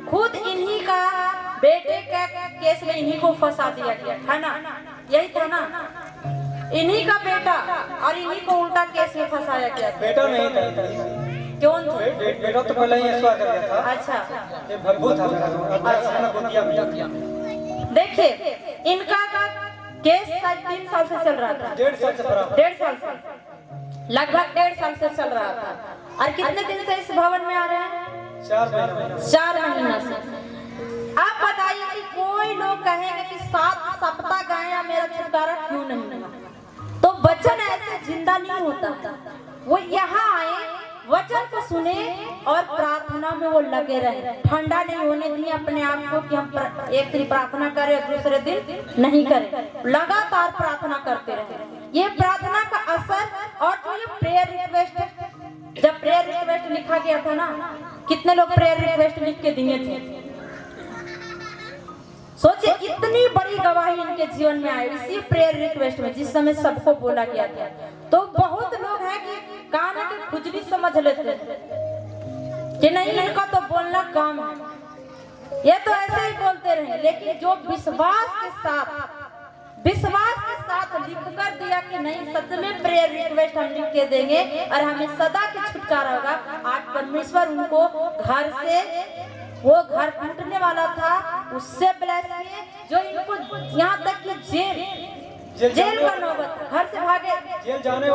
खुद इन्हीं का बेटे का केस में इन्हीं को फंसा दिया गया था ना, यही था ना? इन्हीं का बेटा और इन्हीं को उल्टा केस में फंसाया गया। बेटा नहीं था। क्यों था? बेटा तो पहले ही स्वीकार कर गया था। अच्छा, ये भब्बू था मेरा। देखिए इनका केस 3 साल से चल रहा था। 1.5 साल से बराबर। 1.5 साल से, लगभग 1.5 साल से चल रहा था। और कितने दिन से इस भवन में आ रहे हैं? 4 महीना। 4 महीना से। आप बताइए कि कोई लोग कहेंगे कि 7 सप्ताह गए या मेरा छुटकारा क्यों नहीं हुआ? तो वचन ऐसे जिंदा नहीं होता। वो यहाँ आए, वचन को सुने और प्रार्थना में वो लगे रहे। ठंडा नहीं होने दिए अपने आप को कि हम एक दिन प्रार्थना करें और दूसरे दिन नहीं करें। लगातार प्रार्थना करते रहे। ये प्रार्थना का असर। और जो ये प्रेयर रिक्वेस्ट, जब प्रेयर रिक्वेस्ट लिखा गया था ना, कितने लोग प्रेयर रिक्वेस्ट लिख के दिए थे? सोचिए इतनी बड़ी गवाही इनके जीवन में आई इसी प्रेयर रिक्वेस्ट में, जिस समय सबको बोला गया था। तो बहुत लोग हैं कि कान की खुजली समझ लेते हैं कि नहीं, इनका तो बोलना काम है, ये तो ऐसे ही बोलते रहे। लेकिन जो विश्वास के साथ लिख कर दिया कि नहीं, सच में प्रेयर रिक्वेस्ट हम लिख के देंगे और हमें सदा की छुटकारा होगा। आज परमेश्वर उनको घर से, वो घर टूटने वाला था, उससे ब्लेस किए, जो इनको यहाँ तक कि जेल का नौबत, घर से भागे, जेल जाने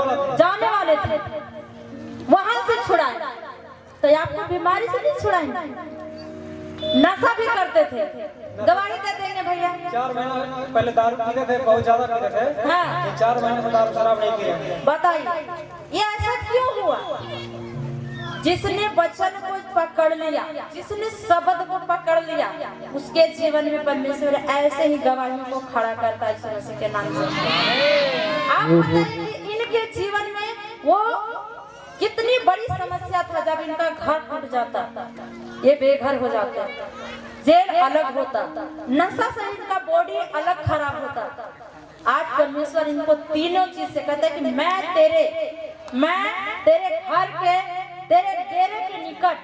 वाले थे, वहां से छुड़ाए। तो आपको बीमारी से नहीं छुड़ाएंगे? नशा भी करते थे, दवाई दे देंगे भैया। 4 महीना पहले दारू पीते थे, बहुत ज्यादा पीते थे। हाँ। 4 महीने से दारू शराब नहीं पिए। बताइए ये ऐसा क्यों हुआ? जिसने वचन को पकड़ लिया, जिसने शब्द को पकड़ लिया, उसके जीवन में परमेश्वर ऐसे ही गवाहियों को खड़ा करता है, यीशु मसीह के नाम से। आप बताइए इनके जीवन में वो कितनी बड़ी समस्या था। जब इनका घर टूट जाता, ये बेघर हो जाता, जेल अलग होता, नशा से इनका बॉडी अलग खराब होता। आज परमेश्वर इनको तीनों चीज से कहता है कि मैं तेरे घर के तेरे डेरे के निकट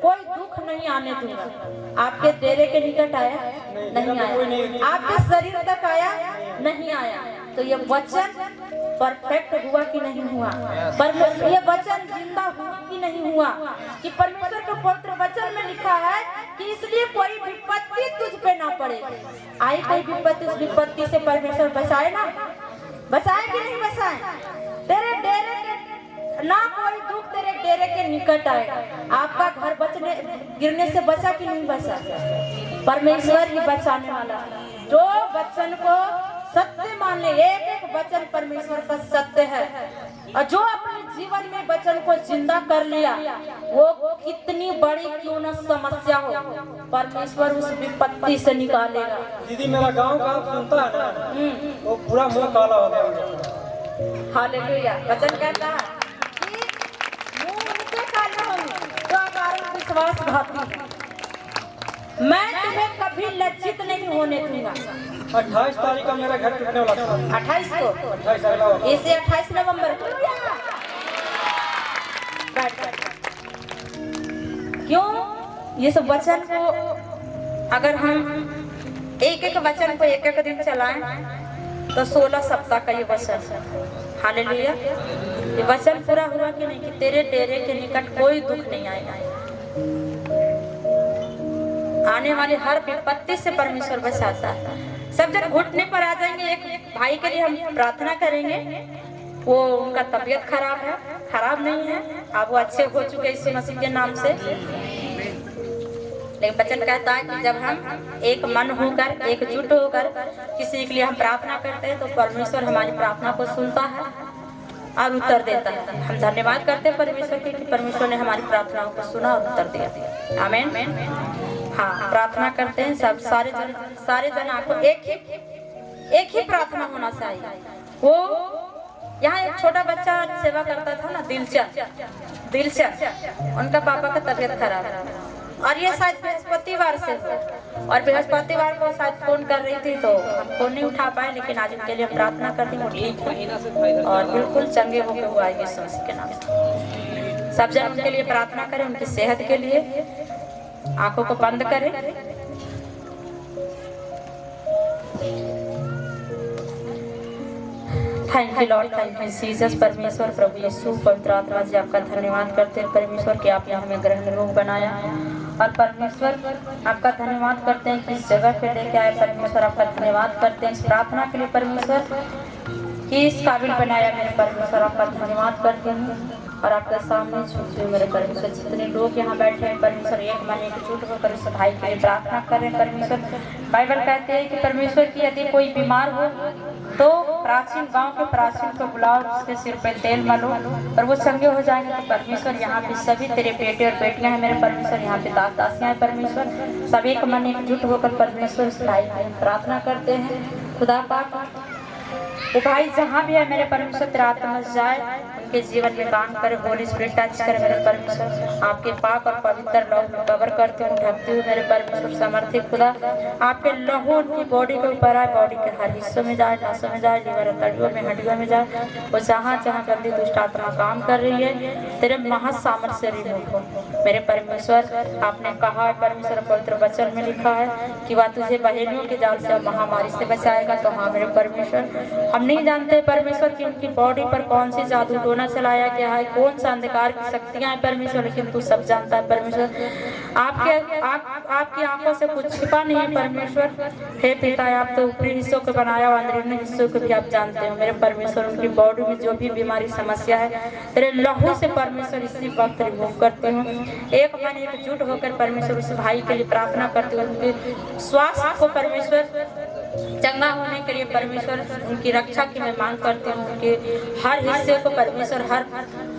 कोई दुख नहीं आने दूंगा। आपके डेरे के निकट आया नहीं आया, आपके शरीर तक आया नहीं आया। तो ये वचन परफेक्ट हुआ कि नहीं हुआ? पर ये वचन जिंदा हुआ कि नहीं हुआ? कि परमेश्वर के पवित्र वचन में लिखा है कि इसलिए कोई विपत्ति तुझ पे ना पड़े। आई कोई विपत्ति, उस विपत्ति से परमेश्वर बचाए ना, बचाए कि नहीं बचाए? तेरे डेरे के ना कोई दुख तेरे डेरे के निकट आएगा। आपका घर बचने गिरने से बचा कि नहीं बचा? परमेश्वर ही बचाने वाला। जो वचन को सत्य मान ले, एक एक वचन परमेश्वर का सत्य है, और जो अपने जीवन में वचन को जिंदा कर लिया, वो कितनी बड़ी क्यों न समस्या हो, परमेश्वर उस विपत्ति से निकालेगा। दीदी मेरा गांव का सुनता है ना, वो पूरा मुंह काला हो गया। हालेलुया। वचन कहता है कि मुंह उनके काले होंगे जो अकारण विश्वासघाती है। मैं तुम्हें कभी लज्जित नहीं होने दूंगा। 28 तारीख का मेरा घर टूटने वाला था। 28 को, 28 अगला वाला। इसे 28 नवंबर को। क्यों? ये सब वचन को अगर हम एक एक वचन को एक एक दिन चलाएं तो 16 सप्ताह का ये वचन। हालेलुया। ये वचन पूरा हुआ कि नहीं? कि तेरे डेरे के निकट कोई दुख नहीं आएगा। आने वाली हर विपत्ति से परमेश्वर बचाता है। सब जन घुटने पर आ जाएंगे। एक भाई के लिए हम प्रार्थना करेंगे। वो उनका तबीयत खराब है, खराब नहीं है, अब वो अच्छे हो चुके इसी मसीह के नाम से। लेकिन वचन कहता है कि जब हम एक मन होकर, एकजुट होकर किसी के लिए हम प्रार्थना करते हैं तो परमेश्वर हमारी प्रार्थना को सुनता है और उत्तर देता है। हम धन्यवाद करते हैं परमेश्वर के कि परमेश्वर ने हमारी प्रार्थनाओं को सुना और उत्तर दिया। आमीन। हाँ, प्रार्थना करते हैं सब सारे जन आपको एक ही प्रार्थना होना चाहिए। वो यहाँ एक छोटा बच्चा सेवा करता था ना, दिलचस्प, उनका पापा का तबीयत खराब है और ये शायद बृहस्पतिवार से हो, और बृहस्पतिवार को शायद फोन कर रही थी तो हम फोन नहीं उठा पाए। लेकिन आज उनके लिए प्रार्थना करती हूँ, ठीक है और बिल्कुल चंगे होकर वो आएगी यीशु मसीह के नाम से। सब जन उनके लिए प्रार्थना करें, उनकी सेहत के लिए। आंखों को बंद करें। Thank you Lord, thank you Jesus. परमेश्वर प्रभु यीशु पवित्र आत्मा जी आपका धन्यवाद करते हैं परमेश्वर कि आप हमें ग्रहण रोग बनाया। और परमेश्वर आपका धन्यवाद करते हैं कि इस जगह पे लेके आए। परमेश्वर आपका धन्यवाद करते हैं इस प्रार्थना के लिए परमेश्वर कि इस काबिल बनाया। मेरे परमेश्वर आपका धन्यवाद करते हैं और आपके सामने झुकते हुए मेरे परमेश्वर जितने लोग यहाँ बैठे हैं परमेश्वर एक मन एकजुट होकर इस भाई के लिए प्रार्थना कर रहे हैं परमेश्वर। बाइबल कहते हैं कि परमेश्वर की यदि कोई बीमार हो तो प्राचीन गांव के प्राचीन को बुलाओ, उसके सिर पे तेल मलो और वो चंगे हो जाएंगे। तो परमेश्वर यहाँ पे सभी तेरे बेटे और बेटियां हैं मेरे परमेश्वर, यहाँ पे दास दासियां हैं परमेश्वर, सभी एक मन एकजुट होकर परमेश्वर इस भाई की प्रार्थना करते हैं। खुदा पाक वो भाई जहाँ भी है मेरे परमेश्वर तेरा आत्मा जाए, उनके जीवन में काम करे, होली स्पिरिट टच करे मेरे परमेश्वर। आपके पाक और पवित्र लहू में कवर करते हूँ, ढकते हुए मेरे परमेश्वर समर्थी खुदा आपके लहू उनकी बॉडी के ऊपर आए, बॉडी के हर हिस्सों में जाए, नसों में जाए, लीवर तड़ियों में, हड्डियों में जाए। वो जहाँ जहाँ गंदी दुष्ट आत्मा काम कर रही है तेरे महासामर्थ से रिमूव हो मेरे परमेश्वर। आपने कहा परमेश्वर पवित्र वचन में लिखा है कि वह तुझे बहेलियों के जाल से और महामारी से बचाएगा। तो हाँ मेरे परमेश्वर, हम नहीं जानते परमेश्वर कि उनकी बॉडी पर कौन सी जादू टोना चलाया गया है, कौन सा अंधकार की शक्तियां हैं परमेश्वर, लेकिन तू सब जानता है परमेश्वर। आपकी आंखों से कुछ छिपा नहीं है परमेश्वर। हे पिता, आप तो ऊपरी हिस्सों को बनाया और अंदरूनी हिस्सों को भी आप जानते हो मेरे परमेश्वर। उनकी बॉडी में जो भी बीमारी समस्या है तेरे लहू से परमेश्वर इसी वक्त रिमूव करते हूँ। एक मन एकजुट होकर परमेश्वर उस भाई के लिए प्रार्थना करते हुए उनके स्वास्थ्य को परमेश्वर चंगा होने के लिए परमेश्वर उनकी रक्षा की मैं मांग करती हूँ। उनके हर हिस्से को परमेश्वर, हर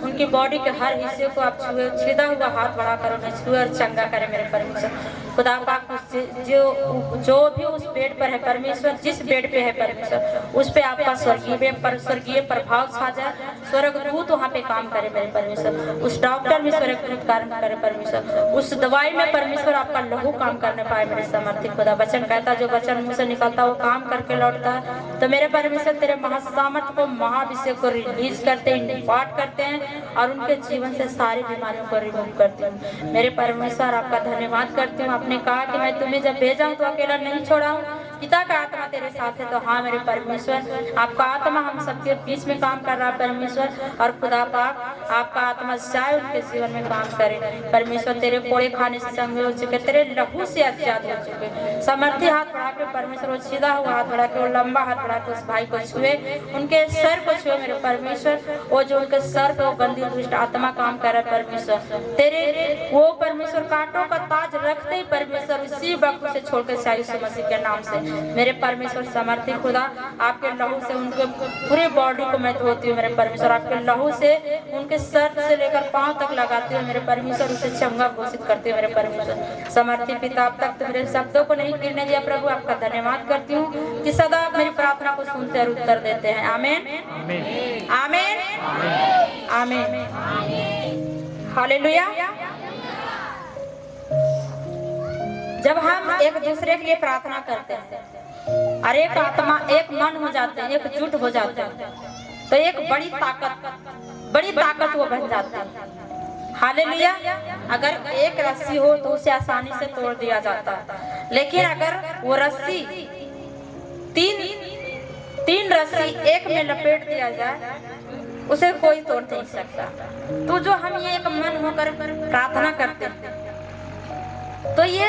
उनकी बॉडी के हर हिस्से को आप छुए, छेदा हुआ हाथ बढ़ाकर उन्हें छुए और चंगा करे मेरे परमेश्वर। खुदा पाक जो भी उस बेड पर है परमेश्वर, जिस बेड पे है परमेश्वर, उस पे आपका स्वर्गीय प्रभाव छा जाए। स्वर्गदूत वहाँ पे काम करे मेरे परमेश्वर, उस डॉक्टर में स्वर्गदूत काम करे परमेश्वर, उस दवाई में परमेश्वर आपका लहू काम करने पाए मेरे समर्थित खुदा। वचन कहता जो वचन मुंह से निकलता वो काम करके लौटता है। तो मेरे परमेश्वर तेरे महासामर्थ को, महाभिषेक को रिलीज करते हैं, पाठ करते हैं और उनके जीवन से सारी बीमारियों को रिमूव करती हूँ। मेरे परमेश्वर आपका धन्यवाद करती हूँ। आपने कहा कि मैं तुम्हें जब भेजा हूँ तो अकेला नहीं छोड़ा हूँ, पिता का आत्मा तेरे साथ है। तो हाँ मेरे परमेश्वर, आपका आत्मा हम सबके बीच में काम कर रहा है परमेश्वर, और खुदा पाक आपका आत्मा चाहे उनके जीवन में काम करे परमेश्वर। तेरे कोड़े खाने से संग हो चुके, तेरे लहू से आजाद हो चुके। समर्थी हाथ बढ़ा के परमेश्वर, वो सीधा हुआ हाथ बढ़ा के, वो लंबा हाथ बढ़ा के उस भाई को छुए, उनके सर को छुए मेरे परमेश्वर। वो जो उनके सर पे वो गंदी दुष्ट आत्मा काम कर रहा है परमेश्वर, तेरे वो परमेश्वर कांटों का ताज रखते ही परमेश्वर उसी वक्त से छोड़कर यीशु मसीह के नाम से मेरे परमेश्वर समर्थी खुदा, आपके लहू से उनके पूरे बॉडी को मैं धोती हूँ मेरे परमेश्वर। आपके लहू से उनके सर से लेकर पांव तक लगाती हूँ मेरे परमेश्वर, उसे चंगा घोषित करती हूँ मेरे परमेश्वर समर्थी पिता। अब तक तो मेरे शब्दों को नहीं गिरने दिया प्रभु, आपका धन्यवाद करती हूँ कि सदा आप मेरी प्रार्थना को सुनते और उत्तर देते हैं। आमीन आमीन आमीन हालेलुया। जब हम एक दूसरे के लिए प्रार्थना करते हैं और एक आत्मा, एक मन हो जाते हैं, एकजुट हो जाते हैं, तो एक बड़ी ताकत वो बन जाती है। हालेलुया। अगर एक रस्सी हो तो उसे आसानी से तोड़ दिया जाता है, लेकिन अगर वो रस्सी तीन रस्सी एक में लपेट दिया जाए उसे कोई तोड़ नहीं सकता। तो जो हम ये एक मन होकर प्रार्थना करते हैं, तो ये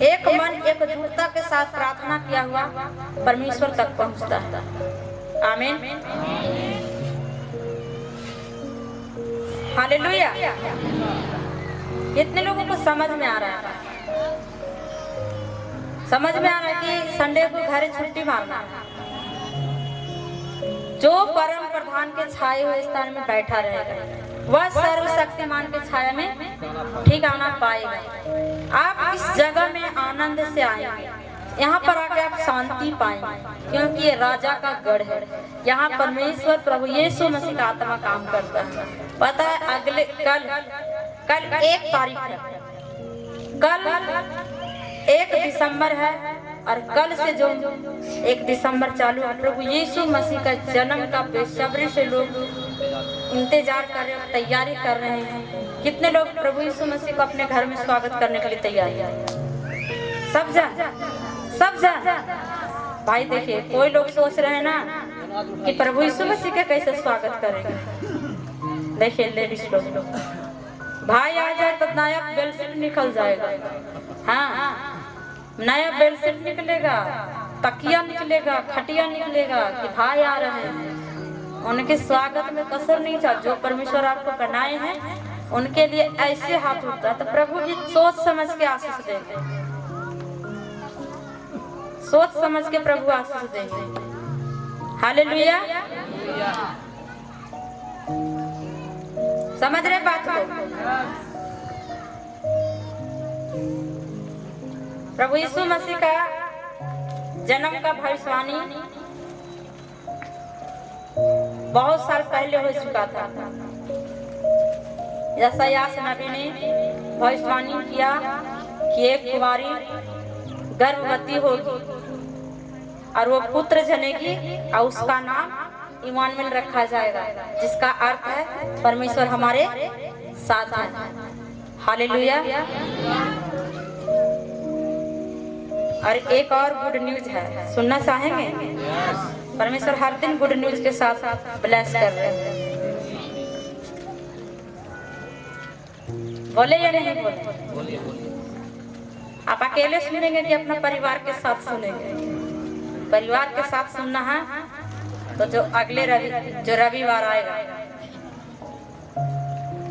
एक मन एकजुटता के साथ प्रार्थना किया हुआ परमेश्वर तक पहुंचता है। आमीन हालेलुया। कितने लोगों को समझ में आ रहा है? समझ में आ रहा है कि संडे को घर छुट्टी मारना है। जो परम प्रधान के छाए हुए स्थान में बैठा रहेगा वह सर्वशक्तिमान के छाया में ठिकाना पाएगा। आप इस जगह में आनंद से आएंगे, यहाँ पर आके आप शांति पाएंगे, क्योंकि ये राजा का गढ़ है। यहाँ परमेश्वर प्रभु यीशु मसीह का आत्मा काम करता है। पता है अगले कल 1 तारीख है, कल 1 दिसंबर है, और कल से जो 1 दिसंबर चालू है, प्रभु यीशु मसीह का जन्म का बेसब्री से लोग इंतजार कर रहे हैं, तैयारी कर रहे हैं। कितने लोग प्रभु यीशु मसीह को अपने घर में स्वागत करने के लिए तैयार है? सब जा भाई। देखिए कोई लोग सोच रहे हैं ना कि प्रभु यीशु मसीह का कैसे स्वागत करेंगे। देखिए लेडीज लोग, भाई आ जाए तो नया बेडशीट निकल जाएगा। हाँ, नया बेडशीट निकलेगा, तकिया निकलेगा, खटिया निकलेगा कि भाई आ रहे हैं। उनके स्वागत में कसर नहीं था। जो परमेश्वर आपको बनाए हैं उनके लिए ऐसे हाथ उठता है। तो प्रभु भी सोच समझ के आशीष देंगे, सोच समझ के प्रभु आशीष देंगे। हालेलुया। समझ रहे बात को? प्रभु यीशु मसीह का जन्म का भविष्यवाणी बहुत साल पहले हो चुका था। यशायाह नबी ने भविष्यवाणी किया कि एक कुंवारी गर्भवती होगी और वो पुत्र जनेगी और उसका नाम इमानुएल रखा जाएगा, जिसका अर्थ है परमेश्वर हमारे साथ है। हालेलुया। और एक और गुड न्यूज है, सुनना चाहेंगे? परमेश्वर हर दिन गुड न्यूज के साथ ब्लेस कर रहे हैं। बोले या नहीं बोले? आप अकेले सुनेंगे कि अपना परिवार के साथ सुनेंगे? परिवार के साथ सुनना है तो जो अगले रविवार आएगा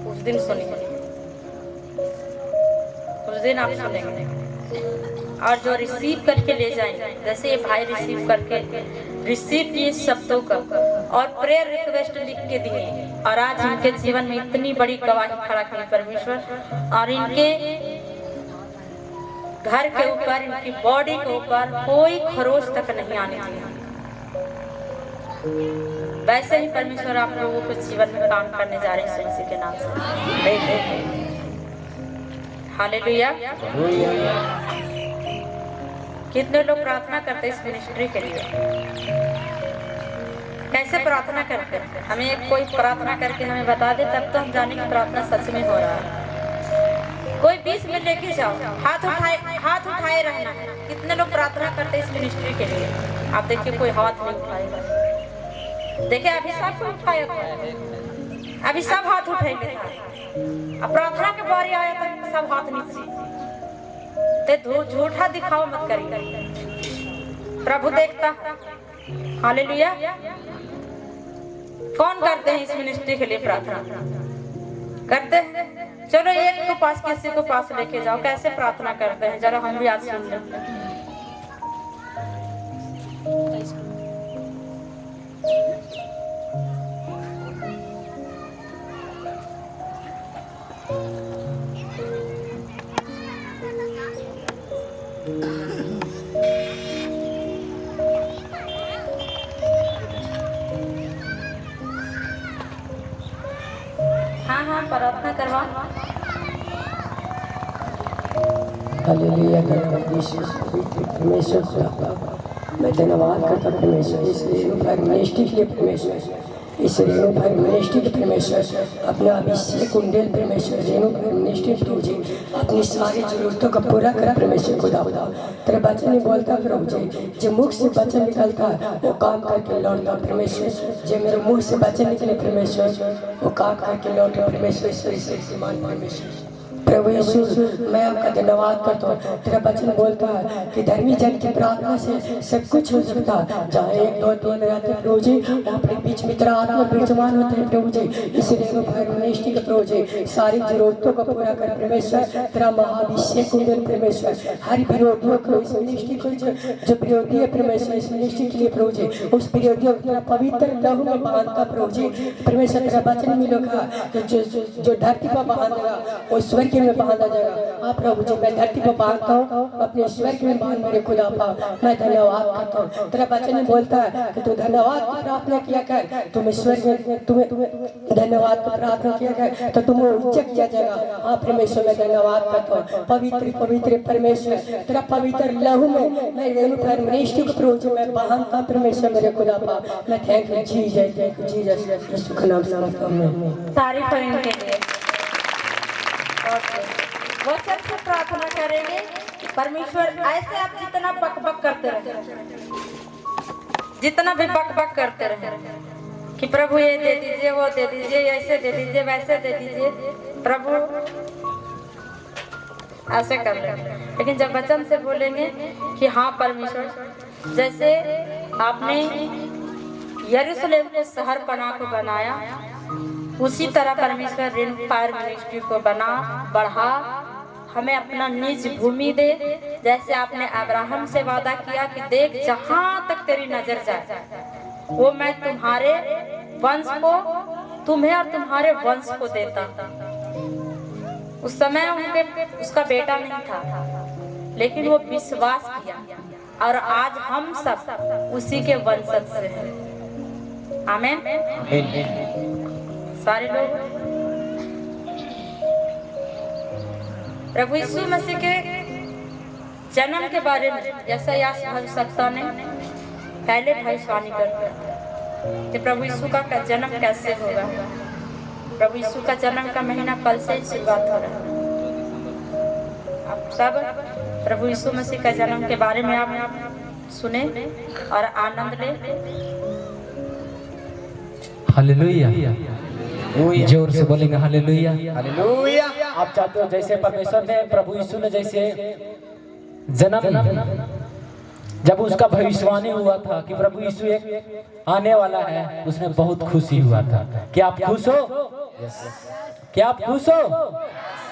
उस दिन सुनिए, उस दिन आप सुनेंगे। और जो रिसीव करके ले जाएंगे, जैसे ये भाई रिसीव करके रिसीव किए शब्दों का और प्रेयर रिक्वेस्ट लिख के दिए, और आज इनके जीवन में इतनी बड़ी गवाही खड़ा की परमेश्वर, और इनके घर के ऊपर, इनकी बॉडी के ऊपर कोई खरोच तक नहीं आने दिया। वैसे ही परमेश्वर आप लोगों को जीवन में काम करने जा रहे हैं यीशु मसीह के नाम से। हालेलुया। कितने लोग प्रार्थना करते हैं इस मिनिस्ट्री के लिए? कैसे प्रार्थना करते हैं? हमें एक कोई प्रार्थना करके हमें बता दे, तब तो हम जाने की प्रार्थना सच में हो रहा है। कोई 20 मिनट लेके जाओ, हाथ उठाए रहना है। कितने लोग प्रार्थना करते हैं इस मिनिस्ट्री के लिए? आप देखिए कोई हाथ नहीं उठाएगा। देखिए अभी सब कोई उठाएगा, अभी सब हाथ उठाएंगे। अब प्रार्थना के बारे आया था सब हाथ नीचे। तो झूठा दिखाओ मत करिए, प्रभु देखता है। हालेलुया। कौन करते हैं इस मिनिस्ट्री के लिए प्रार्थना? करते हैं? चलो एक को पास, किसी को पास लेके जाओ, कैसे प्रार्थना करते हैं जरा हम भी आज सुन लें। हाँ प्रार्थना करवा। हालेलुया। परमेश्वर मैं धन्यवाद करता परमेश्वर इस रेणु मिनिस्ट्री के लिए, परमेश्वर इस रेणु मिनिस्ट्री के परमेश्वर अपना अभिषेक कुंडल परमेश्वर रेणु मिनिस्ट्री प्रभु जी अपनी सारी जरूरतों का पूरा कर परमेश्वर खुदा खुदा। तेरे बच्चे नहीं बोलता प्रभु जी, जो मुख से वचन निकलता वो काम करके लौटता परमेश्वर। जो मेरे मुंह से वचन निकले परमेश्वर वो काम करके लौटे परमेश्वर। प्रभु यीशु मैं आपका धन्यवाद करता हूँ। तेरा वचन बोलता है कि धर्मी जन की प्रार्थना से सब कुछ हो सकता है। जहाँ 1 2 3 रहते प्रभु जी, अपने बीच में तेरा आत्मा विराजमान होते हैं प्रभु जी। इसलिए मिनिस्ट्री का प्रभु जी सारी जरूरतों को पूरा कर परमेश्वर। तेरा महाअभिषेक कुंडल परमेश्वर हर विरोधियों को इस मिनिस्ट्री को जो विरोधी है परमेश्वर इस मिनिस्ट्री के लिए प्रभु जी, उस विरोधियों को तेरा पवित्र लहू में बांधता प्रभु जी परमेश्वर। तेरा वचन में लिखा जो धरती पर बांधेगा वो स्वर्ग में बांधा जाएगा। आप प्रभु जी मैं धरती पर बांधता हूँ, अपने स्वर्ग में बांध मेरे खुदा पा। मैं धन्यवाद करता हूँ। तेरा वचन बोलता है कि तू धन्यवाद की प्रार्थना किया कर, तुम स्वर्ग में तुम्हें धन्यवाद की प्रार्थना किया कर तो तुम्हें उच्च किया जाएगा। हाँ परमेश्वर मैं धन्यवाद करता हूँ। पवित्र पवित्र परमेश्वर तेरा पवित्र लहू में मैं रेणु मिनिस्ट्री को प्रभु जी मैं बांधता परमेश्वर मेरे खुदा पा। मैं thank you Jesus, thank you Jesus, यीशु के नाम से तारीफ है इनके लिए। वचन से प्रार्थना करेंगे परमेश्वर। ऐसे आप जितना बकबक करते रहे, जितना भी बकबक करते रहे कि प्रभु ये दे दीजिए, वो दे दीजिए, ऐसे दे दीजिए, वैसे दे दीजिए, प्रभु ऐसे कर लेंगे। लेकिन जब वचन से बोलेंगे कि हाँ परमेश्वर, जैसे आपने यरूशलेम को शहर पनाह को बनाया, उसी तरह परमेश्वर रेणु फायर मिनिस्ट्री को बना बढ़ा, हमें अपना निज भूमि दे। जैसे आपने अब्राहम से वादा किया कि देख जहां तक तेरी नजर जाए वो मैं तुम्हारे वंश को, तुम्हें और तुम्हारे वंश को देता। उस समय उसका बेटा नहीं था, लेकिन वो विश्वास किया और आज हम सब उसी के वंशज से हैं। आमीन। सारे लोग प्रभु यीशु मसीह के जन्म के बारे में जैसा यास भविष्यवक्ता ने पहले भविष्यवाणी करते कि प्रभु यीशु का जन्म कैसे होगा। प्रभु यीशु का जन्म का महीना कल से ही शुरुआत हो रहा है। आप सब प्रभु यीशु मसीह का जन्म के बारे में आप सुने और आनंद ले। हालेलुया। जोर से बोलेंगे हालेलुया। हालेलुया। आप चाहते हो जैसे परमेश्वर ने प्रभु यीशु ने जैसे जन्म, जब उसका भविष्यवाणी हुआ था कि प्रभु यीशु एक आने वाला है, उसने बहुत खुशी हुआ था। क्या आप खुश हो? क्या आप खुश हो?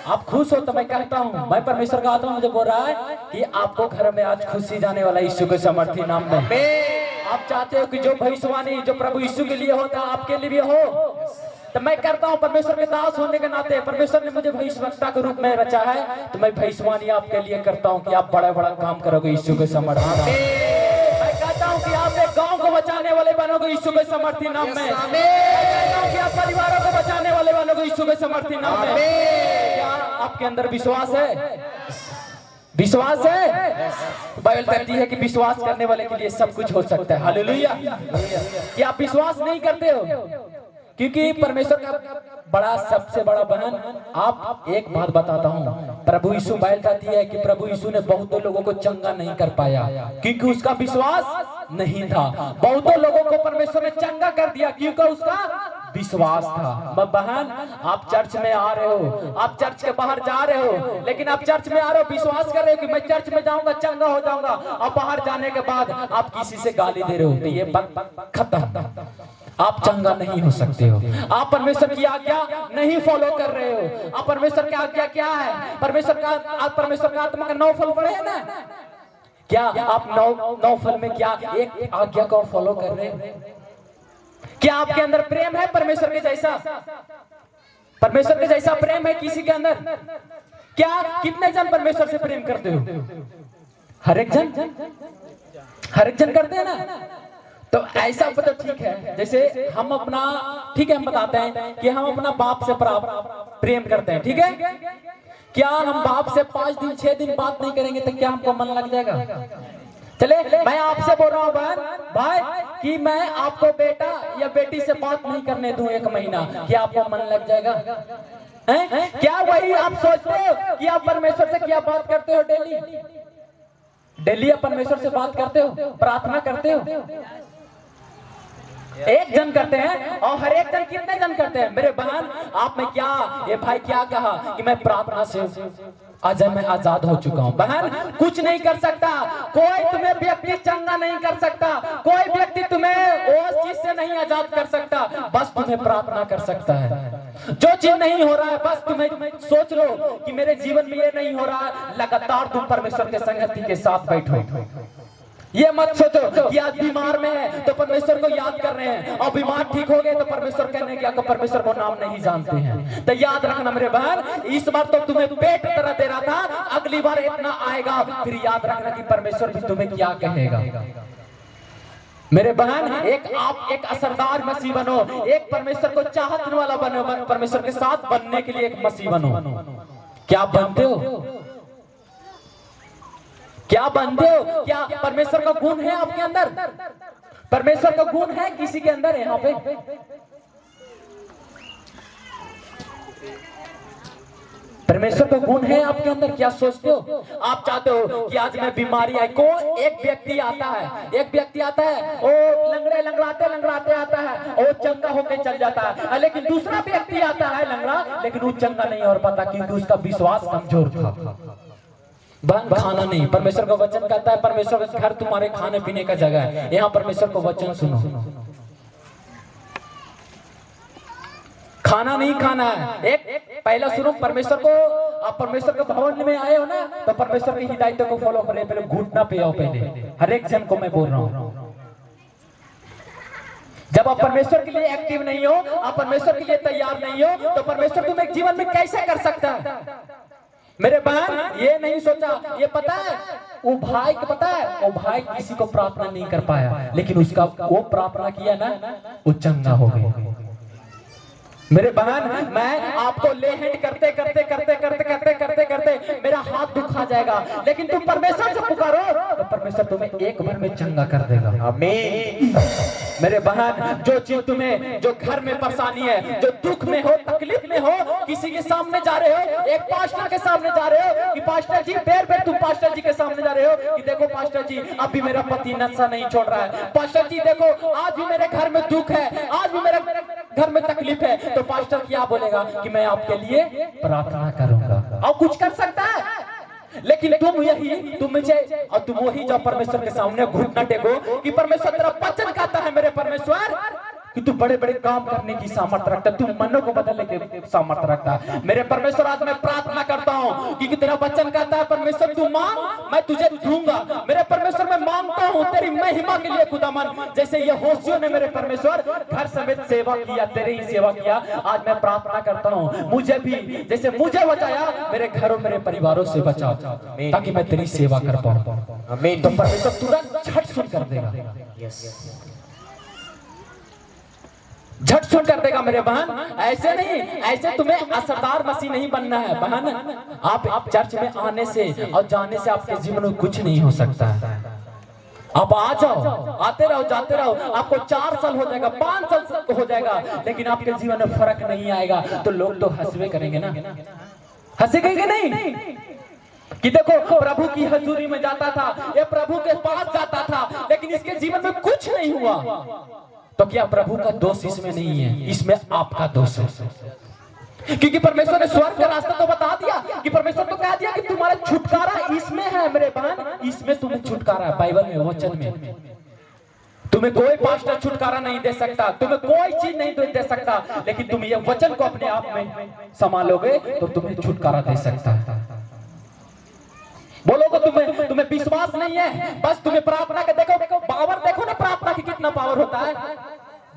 आप खुश हो तो मैं कहता हूँ, मैं परमेश्वर का आत्मा मुझे बोल रहा है कि आपको घर में आज खुशी जाने वाला यीशु के समर्थी नाम में। आप चाहते हो कि जो भविष्यवाणी जो प्रभु यीशु के लिए होता आपके लिए भी हो। तो मैं करता हूँ परमेश्वर के दास होने के नाते, परमेश्वर ने मुझे भविष्यवक्ता के रूप में रचा है, तो मैं भविष्यवाणी आपके लिए करता हूँ कि आप बड़ा बड़ा काम करोगे यीशु के समर्थन। मैं कहता हूँ कि आप एक गांव को बचाने वाले बनोगे यीशु के समर्थी नाम में। कहता हूँ कि आप परिवारों को बचाने वाले बनोगे यीशु के समर्थी नाम में। क्या आपके अंदर विश्वास है? विश्वास है? बाइबल कहती है कि विश्वास करने वाले के लिए सब कुछ हो सकता है। हालेलुया। कि आप विश्वास नहीं करते हो, क्योंकि परमेश्वर का बड़ा सबसे बड़ा बहन, आप एक बात बताता हूँ, प्रभु यीशु बाइबल कहती है कि प्रभु यीशु ने बहुतों लोगों को चंगा नहीं कर पाया क्योंकि उसका विश्वास नहीं था। बहुतों लोगों को परमेश्वर ने चंगा कर दिया क्योंकि उसका विश्वास था। बहन, आप चर्च में आ रहे हो, आप चर्च के बाहर जा रहे हो, लेकिन आप चर्च में आ रहे हो विश्वास कर रहे हो कि मैं चर्च में जाऊंगा चंगा हो जाऊंगा, और बाहर जाने के बाद आप किसी से गाली दे रहे हो, तो ये बात खत्म। आप चंगा नहीं हो सकते हो। आप परमेश्वर की आज्ञा नहीं फॉलो कर रहे हो। आप परमेश्वर की आज्ञा क्या है? परमेश्वर का आत्मा का 9 फल पढ़े हैं ना? क्या आप 9 फल में क्या एक आज्ञा को फॉलो कर रहे हो? क्या आपके अंदर प्रेम है परमेश्वर के जैसा? परमेश्वर के जैसा प्रेम है किसी के अंदर? क्या कितने जन परमेश्वर से प्रेम करते हो? हर एक जन करते हैं ना? तो ऐसा तो ठीक है, जैसे हम अपना, ठीक है, हम बताते हैं कि हम अपना बाप से प्रेम करते हैं, ठीक है? क्या हम बाप से 5 दिन 6 दिन बात नहीं करेंगे तो क्या हमको मन लग जाएगा? चले, मैं आपसे बोल रहा हूँ बहन भाई कि मैं आपको बेटा या बेटी से बात नहीं करने दूं 1 महीना, क्या आपको मन लग जाएगा? क्या वही आप सोचते हो कि आप परमेश्वर से क्या बात करते हो? डेली आप परमेश्वर से बात करते हो, प्रार्थना करते हो? एक जन करते हैं, और हर एक जन कितने जन करते हैं? मेरे बहन, आप में क्या, ये भाई क्या कहा कि मैं प्रार्थना से आज मैं आजाद हो चुका हूँ। बहन, कुछ नहीं कर सकता कोई, तुम्हें व्यक्ति चंगा नहीं कर सकता, कोई व्यक्ति तुम्हें उस चीज से नहीं आजाद कर सकता, बस तुम्हें प्रार्थना कर सकता है। जो चीज नहीं हो रहा है, बस तुम्हें सोच लो कि मेरे जीवन में ये नहीं हो रहा है, लगातार तुम परमेश्वर के संगति के साथ बैठो। ये मत सोचो कि आज बीमार में है तो परमेश्वर को याद कर रहे हैं, और बीमार ठीक हो गए तो परमेश्वर कहने क्या को परमेश्वर को नाम नहीं जानते हैं। तो याद रखना मेरे बहन, इस बार तो तुम्हें पेट तरह दे रहा था, अगली बार इतना आएगा, फिर याद रखना कि परमेश्वर भी तुम्हें क्या कहेगा। मेरे बहन, आप एक असरदार मसीह बनो, एक परमेश्वर को चाहने वाला बनो, परमेश्वर के साथ बनने के लिए एक मसीह बनो। क्या आप बनते हो? क्या बनते हो? क्या परमेश्वर का गुण है आपके अंदर? परमेश्वर का गुण है किसी के अंदर? यहाँ पे परमेश्वर का गुण है आपके अंदर? क्या सोचते हो? आप चाहते हो कि आज मैं बीमारी आई, कोई एक व्यक्ति आता है, वो लंगड़ाते आता है, और वो चंगा होकर चल जाता है, लेकिन दूसरा व्यक्ति आता है लंगड़ा, लेकिन वो चंगा नहीं हो पाता क्योंकि उसका विश्वास कमजोर था। खाना नहीं, परमेश्वर का वचन कहता है परमेश्वर का घर तुम्हारे खाने पीने का जगह है। यहाँ परमेश्वर को वचन सुनो, खाना नहीं खाना है। एक पहला सुनो, परमेश्वर को, आप परमेश्वर के भवन में आए हो ना, तो परमेश्वर की हिदायतों को फॉलो करें। पहले घुटना पे आओ, पहले हर एक जन को मैं बोल रहा हूँ। जब आप परमेश्वर के लिए एक्टिव नहीं हो, आप परमेश्वर के लिए तैयार नहीं हो, तो परमेश्वर तुम्हें जीवन में कैसे कर सकता है? मेरे बहन, ये नहीं सोचा, ये पता है वो भाई को, पता है वो भाई किसी को प्रार्थना नहीं कर पाया, लेकिन उसका वो प्रार्थना किया ना, वो चंगा हो गया। मेरे बहन, मैं आपको ले हैंड करते मेरा हाथ दुखा जाएगा, लेकिन तुम परमेश्वर से पुकारो तो परमेश्वर तुम्हें एक बार में चंगा कर देगा। आमीन। मेरे बहन, जो चीज तुम्हें, जो घर में परेशानी है, जो दुख में हो, तकलीफ में हो, किसी के सामने जा रहे हो, एक पास्टर के सामने जा रहे हो कि पास्टर जी, पैर तुम पास्टर जी के सामने जा रहे हो कि देखो पास्टर जी, अभी मेरा पति नशा नहीं छोड़ रहा है, पास्टर जी देखो आज भी मेरे घर में दुख है, आज भी मेरे घर में तकलीफ है, तो पास्टर क्या बोलेगा कि मैं आपके लिए प्रार्थना करूंगा, और कुछ कर सकता है। लेकिन तुम मुझे और तुम वही जाओ परमेश्वर के सामने घुटना टेको कि परमेश्वर तेरा वचन कहता है मेरे परमेश्वर कि तू बड़े बड़े काम करने की सामर्थ्य रखता है, तू मनों को बदलने की सामर्थ्य रखता है। मेरे परमेश्वर, आज मैं प्रार्थना करता हूँ कि तेरा वचन कहता है परमेश्वर तू मांग मैं तुझे दूंगा। मेरे परमेश्वर मैं मांगता हूँ तेरी महिमा के लिए खुदावन, जैसे ये होशियों ने मेरे परमेश्वर घर समेत सेवा किया, तेरी ही सेवा किया, आज मैं प्रार्थना करता हूँ मुझे भी जैसे मुझे बचाया मेरे घरों मेरे परिवारों से बचाओ, ताकि मैं तेरी सेवा कर पाऊँ। तो परमेश्वर तुरंत झट सुन कर देगा, झट सुन कर देगा मेरे बहन। ऐसे नहीं, ऐसे तुम्हें असरदार मसीह नहीं बनना है बहन। आप चर्च में आने से और जाने से आपके जीवन में कुछ नहीं हो सकता है। आप आ जाओ, आते रहो जाते रहो, आपको 4 साल हो जाएगा, 5 साल हो जाएगा, लेकिन आपके जीवन में फर्क नहीं आएगा, तो लोग तो हंसवे करेंगे ना, हंसेंगे नहीं कि देखो प्रभु की हजूरी में जाता था, ये प्रभु के पास जाता था, लेकिन इसके जीवन में कुछ नहीं हुआ। तो क्या प्रभु का दोष इसमें नहीं है? इसमें आपका दोष है, क्योंकि परमेश्वर ने स्वर्ग का रास्ता तो बता दिया कि परमेश्वर तो कह दिया कि तुम्हारा छुटकारा इसमें है मेरे बहन, इसमें तुम्हें छुटकारा है। बाइबल में, वचन में तुम्हें कोई पास्टर छुटकारा नहीं दे सकता, तुम्हें कोई चीज नहीं दे सकता, लेकिन तुम ये वचन को अपने आप में संभालोगे तो तुम्हें छुटकारा दे सकता है। बोलो तो तुम्हें विश्वास नहीं है, बस तुम्हें प्रार्थना के देखो पावर, देखो ना प्रार्थना की कितना पावर होता है,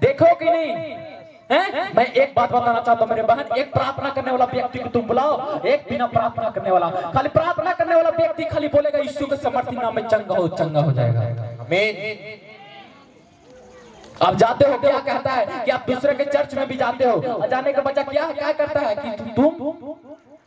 देखो कि नहीं है? मैं एक बात बताना चाहता हूँ मेरे बहन, एक प्रार्थना करने वाला व्यक्ति को तुम बुलाओ, एक बिना प्रार्थना करने वाला, खाली प्रार्थना करने वाला व्यक्ति खाली बोलेगा यीशु के समर्थी नाम में चंगा हो जाएगा। आमीन। आप जाते हो, क्या कहता है कि आप दूसरे के चर्च में भी जाते हो, जाने का बच्चा क्या करता है कि तुम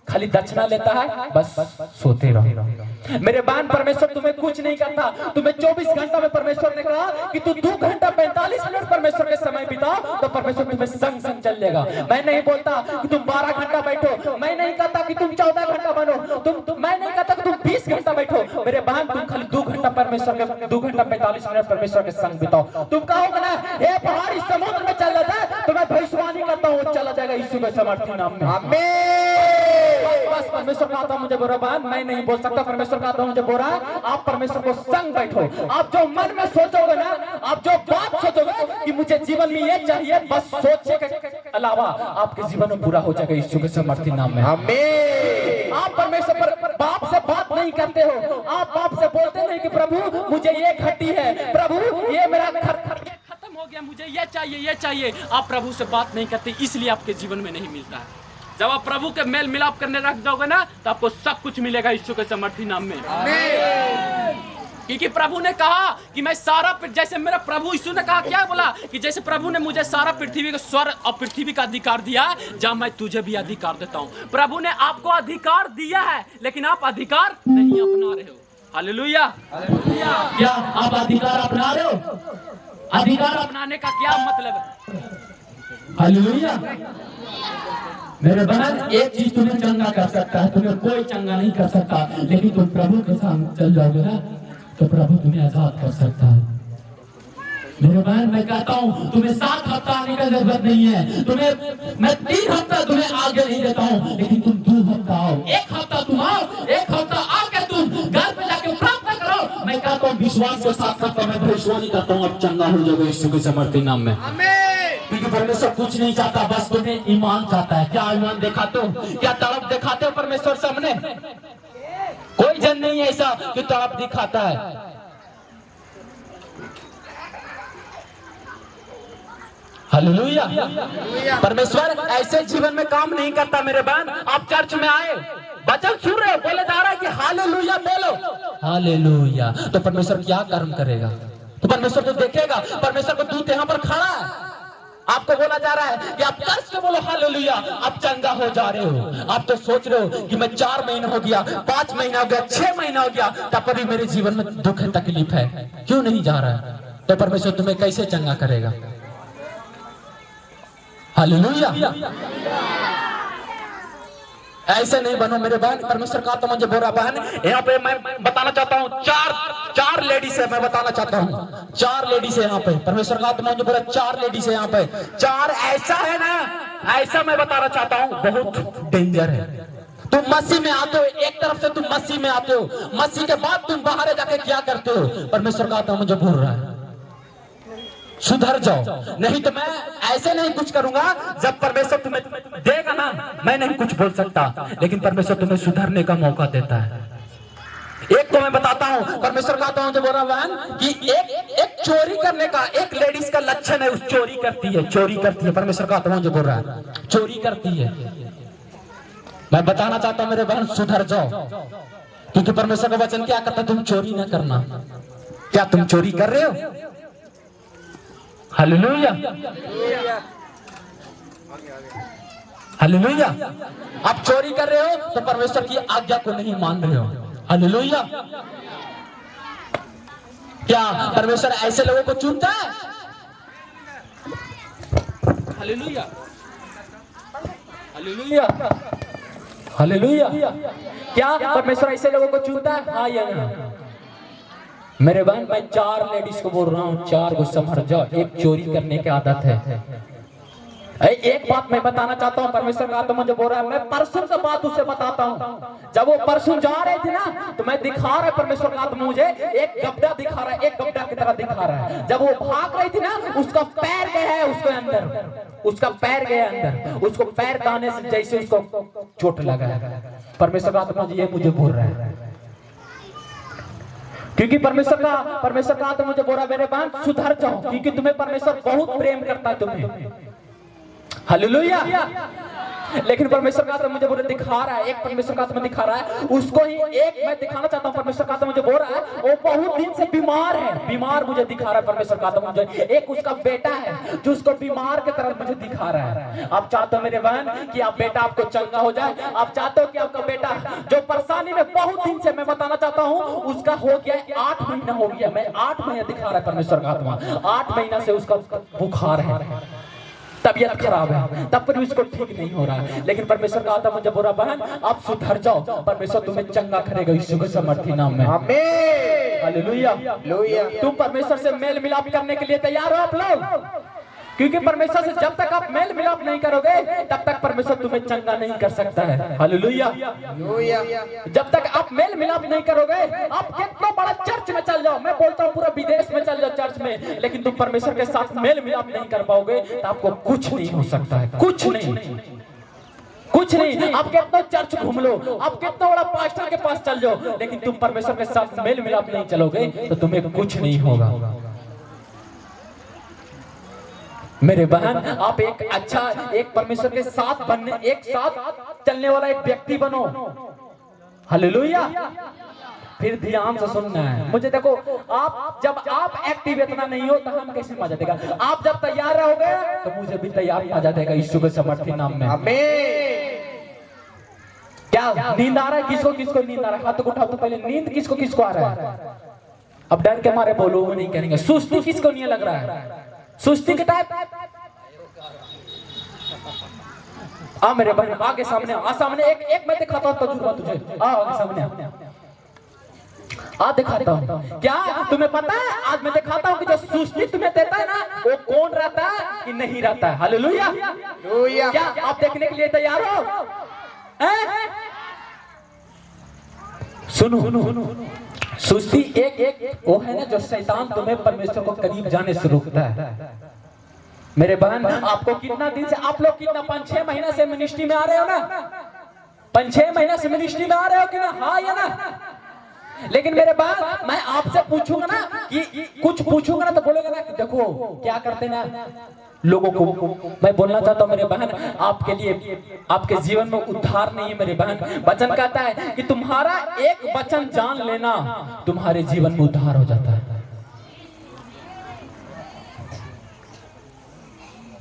खाली दक्षिणा लेता है, बस सोते रहो। मेरे बहन, परमेश्वर तुम्हें कुछ नहीं करता। तुम्हें 24 घंटा में परमेश्वर ने कहा कि तू 2 घंटा 45 मिनट परमेश्वर के समय बिताओ, तो परमेश्वर तुम्हें संग संग चल लेगा। मैं नहीं बोलता कि तुम 12 घंटा बैठो, मैं नहीं कहता कि तुम 14 घंटा बनो, मैं नहीं कहता कि तुम 20 घंटा बैठो। मेरे बहन, तुम खाली 2 घंटा परमेश्वर के 2 घंटा 45 मिनट परमेश्वर के संग बिताओ। तुम कहोगे ना, हे पहाड़ी समुद्र में चल जाता है, तो मैं भविष्यवाणी करता हूँ चला जाएगा यीशु के समर्थी नाम में। आमीन। बस परमेश्वर कहता हूं मुझे बोरा बहन, मैं नहीं बोल सकता, परमेश्वर कहता हूं मुझे बोरा, आप परमेश्वर को संग बैठो। आप जो मन में सोचोगे ना, आप जो बात सोचोगे कि मुझे जीवन में ये चाहिए, बस सोचे के अलावा आपके जीवन में पूरा हो जाएगा यीशु के समर्थी नाम में। आमीन। आप परमेश्वर पर बाप से बात नहीं करते हो, आप बाप से बोलते नहीं कि प्रभु मुझे ये घटी है, प्रभु ये मेरा खत्म हो गया, मुझे ये चाहिए। आप प्रभु से बात नहीं करते, इसलिए आपके जीवन में नहीं मिलता है। जब आप प्रभु के मेल मिलाप करने रख जाओगे ना, तो आपको सब कुछ मिलेगा यीशु के समर्थी नाम में। क्योंकि प्रभु ने कहा कि मैं सारा, जैसे मेरा प्रभु यीशु ने कहा, क्या बोला कि जैसे प्रभु ने मुझे सारा पृथ्वी का स्वर्ग और पृथ्वी का अधिकार दिया, जहाँ मैं तुझे भी अधिकार देता हूँ। प्रभु ने आपको अधिकार दिया है, लेकिन आप अधिकार नहीं अपना रहे हो। हालेलुया। क्या आप अधिकार अपना रहे हो? अधिकार अपनाने का क्या मतलब है? हालेलुया। मेरे बहन, एक चीज तुम्हें चंगा कर सकता है, तुम्हें कोई चंगा नहीं कर सकता, लेकिन तुम प्रभु के साथ चल जाओगे ना, तो प्रभु तुम्हें आजाद कर सकता है। मेरे बहन, मैं कहता हूँ तुम्हें 7 हफ्ता आने का जरूरत नहीं है, तुम्हें मैं 3 हफ्ता तुम्हें आगे नहीं देता हूँ, लेकिन तुम 2 हफ्ता आओ, 1 हफ्ता तुम आओ, 1 हफ्ता आके तुम घर पे जाके प्रार्थना करो। मैं कहता हूँ विश्वास के साथ मैं भविष्यवाणी करता हूँ, अब चंगा हो जाओगे यीशु के समर्थी नाम में। क्योंकि परमेश्वर कुछ नहीं चाहता, बस तुम्हें ईमान चाहता है। क्या ईमान दिखाते हो? क्या तड़प दिखाते हो परमेश्वर सामने? कोई जन नहीं है ऐसा कि तड़प दिखाता है। हालेलुया। परमेश्वर ऐसे जीवन में काम नहीं करता मेरे बहन। आप चर्च में आए, वचन सुन रहे हो, बोले जा रहा है कि हालेलुया बोलो, हालेलुया, तो परमेश्वर क्या कर्म करेगा? तो परमेश्वर तो देखेगा। परमेश्वर का दूत यहाँ पर खड़ा है, आपको बोला जा रहा है कि आप कर्ज के बोलो हालेलुया, आप चंगा हो जा रहे हो। आप तो सोच रहे हो कि मैं 4 महीना हो गया, 5 महीना हो गया, 6 महीना हो गया, तब पर भी मेरे जीवन में दुख है, तकलीफ है, क्यों नहीं जा रहा है? तो परमेश्वर तुम्हें कैसे चंगा करेगा? हालेलुया। ऐसे नहीं बनो मेरे बहन। परमेश्वर का तो मुझे बोरा बहन, यहाँ पे मैं बताना चाहता हूँ, चार लेडीज है, मैं बताना चाहता हूँ 4 लेडीज है यहाँ पे। परमेश्वर का तो मुझे बोरा 4 लेडीज है यहाँ पे। 4 ऐसा है ना, ऐसा मैं बताना चाहता हूँ, बहुत डेंजर है। तुम मसीह में आते हो, एक तरफ से तुम मसीह में आते हो, मसीह के बाद तुम बाहर जाके क्या करते हो? परमेश्वर का तो मुझे बोल रहा है सुधर जाओ, नहीं तो मैं ऐसे नहीं कुछ करूंगा। जब परमेश्वर तुम्हें देगा ना, मैं नहीं कुछ बोल सकता, लेकिन परमेश्वर तुम्हें सुधरने का मौका देता है। एक तो मैं बताता हूँ, परमेश्वर कहता हूँ जो बोल रहा बहन कि एक चोरी करने का एक लेडीज का लक्षण है, उस चोरी करती है। परमेश्वर कहता हूँ जो बोल रहा है चोरी करती है। मैं बताना चाहता हूँ मेरे बहन सुधर जाओ, क्योंकि परमेश्वर का वचन क्या कहता है, तुम चोरी न करना। क्या तुम चोरी कर रहे हो? Hallelujah, hallelujah. आप चोरी कर रहे हो तो परमेश्वर की आज्ञा को नहीं मान रहे हो। हालेलुया। क्या परमेश्वर ऐसे लोगों को चुनता है? Hallelujah, hallelujah, hallelujah. क्या परमेश्वर ऐसे लोगों को चुनता है? हाँ या ना? मेरे बहन मैं 4 लेडीज को बोल रहा हूँ, 4 को समझ जाओ। एक चोरी करने की आदत है। एक बात मैं बताना चाहता हूँ, परमेश्वर का आत्मा मुझे बोल रहा है, मैं परसों का बात उसे बताता हूँ। जब वो परसों जा रहे थे ना, तो मैं दिखा रहा है, परमेश्वर का आत्मा मुझे एक गड्ढा दिखा रहा है, एक गड्ढा की तरह दिखा रहा है। जब वो भाग रही थी ना, उसका पैर गया है उसके अंदर, उसका पैर गया अंदर, उसको पैर दाने से जैसे उसको चोट लगा है। परमेश्वर का आत्मा ये मुझे बोल रहा है, क्योंकि परमेश्वर का आत्मा मुझे बोल रहा है मेरे बहन सुधर जाओ, क्योंकि तुम्हें परमेश्वर बहुत प्रेम करता है तुम्हें। हालेलुया। लेकिन परमेश्वर का आत्मा मुझे बोले दिखा रहा है, एक परमेश्वर का आत्मा दिखा रहा है, उसको ही एक मैं दिखाना चाहता हूँ। परमेश्वर का आत्मा मुझे बोल रहा है वो बहुत दिन से बीमार है, बीमार मुझे दिखा रहा है परमेश्वर का आत्मा मुझे। एक उसका बेटा है जो उसको बीमार की तरफ मुझे दिखा रहा है। आप चाहते हो मेरे बहन कि आप बेटा आपको चंगा हो जाए? आप चाहते हो कि आपका बेटा जो परेशानी में बहुत दिन से, मैं बताना चाहता हूँ उसका हो गया 8 महीना हो गया, मैं 8 महीना दिखा रहा है परमेश्वर का आत्मा, 8 महीना से उसका बुखार है, तबियत खराब है, तब पर भी उसको ठीक नहीं हो रहा है। लेकिन परमेश्वर का आत्मा मुझे बोल रहा बहन आप सुधर जाओ, परमेश्वर तुम्हें चंगा करेगा यीशु के सामर्थी नाम में। आमीन, हालेलुया। तुम परमेश्वर से मेल मिलाप करने के लिए तैयार हो आप लोग? क्योंकि परमेश्वर से जब तक आप मेल मिलाप नहीं करोगे तब तक परमेश्वर तुम्हें चंगा नहीं कर सकता है। हालेलुया। जब तक आप मेल मिलाप नहीं करोगे, आप कितना बड़ा चर्च में चल जाओ, मैं बोलता हूँ पूरा विदेश में चल जाओ चर्च में, लेकिन तुम परमेश्वर के साथ मेल मिलाप नहीं कर पाओगे तो आपको कुछ नहीं हो सकता है, कुछ नहीं, कुछ नहीं। आप कितना चर्च घूम लो, आप कितना बड़ा पास्टर के पास चल जाओ, लेकिन तुम परमेश्वर के साथ मेल मिलाप नहीं चलोगे तो तुम्हें कुछ नहीं होगा। मेरे बहन आप एक अच्छा, एक परमेश्वर के साथ बनने, एक साथ चलने वाला एक व्यक्ति बनो। हालेलुया। फिर ध्यान से सुनना है मुझे। देखो आप जब आप एक्टिव इतना नहीं हो तो हम कैसे मजा देगा? आप जब तैयार रहोगे तो मुझे भी तैयार मजा देगा यीशु के सामर्थी नाम में। आमीन। क्या नींद आ रहा है? किसको किसको नींद आ रहा है? हाथ उठाओ तो पहले। नींद किसको किसको आ रहा है? अब डर के मारे बोलो, वो नहीं करेंगे। सुस्ती किसको नहीं लग रहा है? सुस्ती के टाइप आ मेरे बहन आगे सामने आ, सामने एक मैं दिखाता हूँ तजुर्बा तुझे। आ आगे सामने आ दिखाता हूँ। क्या तुम्हें पता है आज मैं दिखाता हूँ कि जो सुस्ती तुम्हें देता है ना वो कौन रहता है कि नहीं रहता है। हालेलुया। क्या आप देखने के लिए तैयार हो? सुनो, सुस्ती एक वो है ना जो शैतान तुम्हें परमेश्वर को करीब जाने से रोकता है। मेरे बहन आपको कितना दिन से, आप लोग कितना 5-6 महीना से मिनिस्ट्री में आ रहे हो ना? 5-6 महीना से मिनिस्ट्री में आ रहे हो कि ना? हाँ या ना? लेकिन मेरे बहन मैं आपसे पूछूंगा ना कि कुछ पूछूंगा ना तो बोलोगे ना देखो क्या करते ना लोगों को। मैं बोलना चाहता हूँ मेरे बहन आपके लिए, आपके जीवन में उद्धार नहीं है मेरे बहन। वचन कहता है कि तुम्हारा एक वचन जान लेना तुम्हारे जीवन में उद्धार हो जाता है।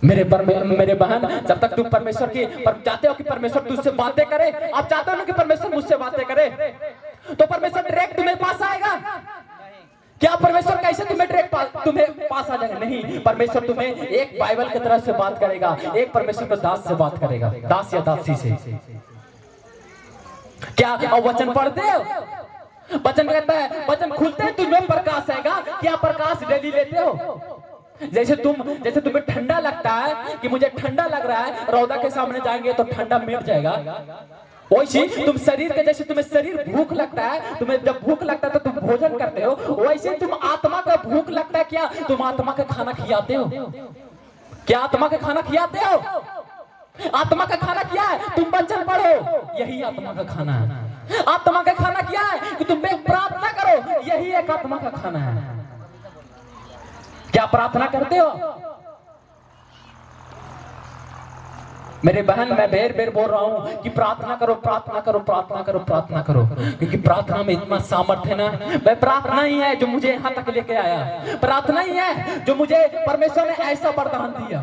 मेरे बहन जब तक तुम परमेश्वर की चाहते हो कि परमेश्वर तुझसे बातें करे, आप चाहते हो ना कि परमेश्वर मुझसे बातें करे, तो परमेश्वर डायरेक्ट तुम्हें पास आएगा क्या? परमेश्वर कैसे तुम्हें तुम्हें पास आ जाएगा? नहीं, परमेश्वर तुम्हें एक बाइबल की तरह से बात करेगा, एक परमेश्वर के दास से बात करेगा, दास या दासी से। क्या और वचन पढ़ते हो? वचन कहता है वचन खुलते हैं तुम्हें प्रकाश आएगा। क्या प्रकाश डेली लेते हो? जैसे तुम्हें ठंडा लगता है कि मुझे ठंडा लग रहा है, रौदा के सामने जाएंगे तो ठंडा मिट जाएगा, वैसे तुम शरीर के, जैसे तुम्हें शरीर भूख लगता है, तुम्हें जब भूख लगता है तो तुम भोजन करते हो, वैसे तुम आत्मा का भूख लगता है, क्या तुम आत्मा का खाना खिलाते हो? क्या आत्मा का खाना खिलाते हो? आत्मा का खाना क्या है? तुम वचन पढ़ो, यही आत्मा का खाना है। आत्मा का खाना क्या है कि तुम एक प्रार्थना करो, यही एक आत्मा का खाना है। क्या प्रार्थना करते हो मेरे बहन? मैं बेर बेर बोल रहा हूं कि प्रार्थना करो, प्रार्थना करो, प्रार्थना करो, प्रार्थना करो, क्योंकि प्रार्थना में इतना सामर्थ्य है ना। मैं प्रार्थना ही है जो मुझे यहां तक लेके आया, प्रार्थना ही है जो मुझे परमेश्वर ने ऐसा वरदान दिया।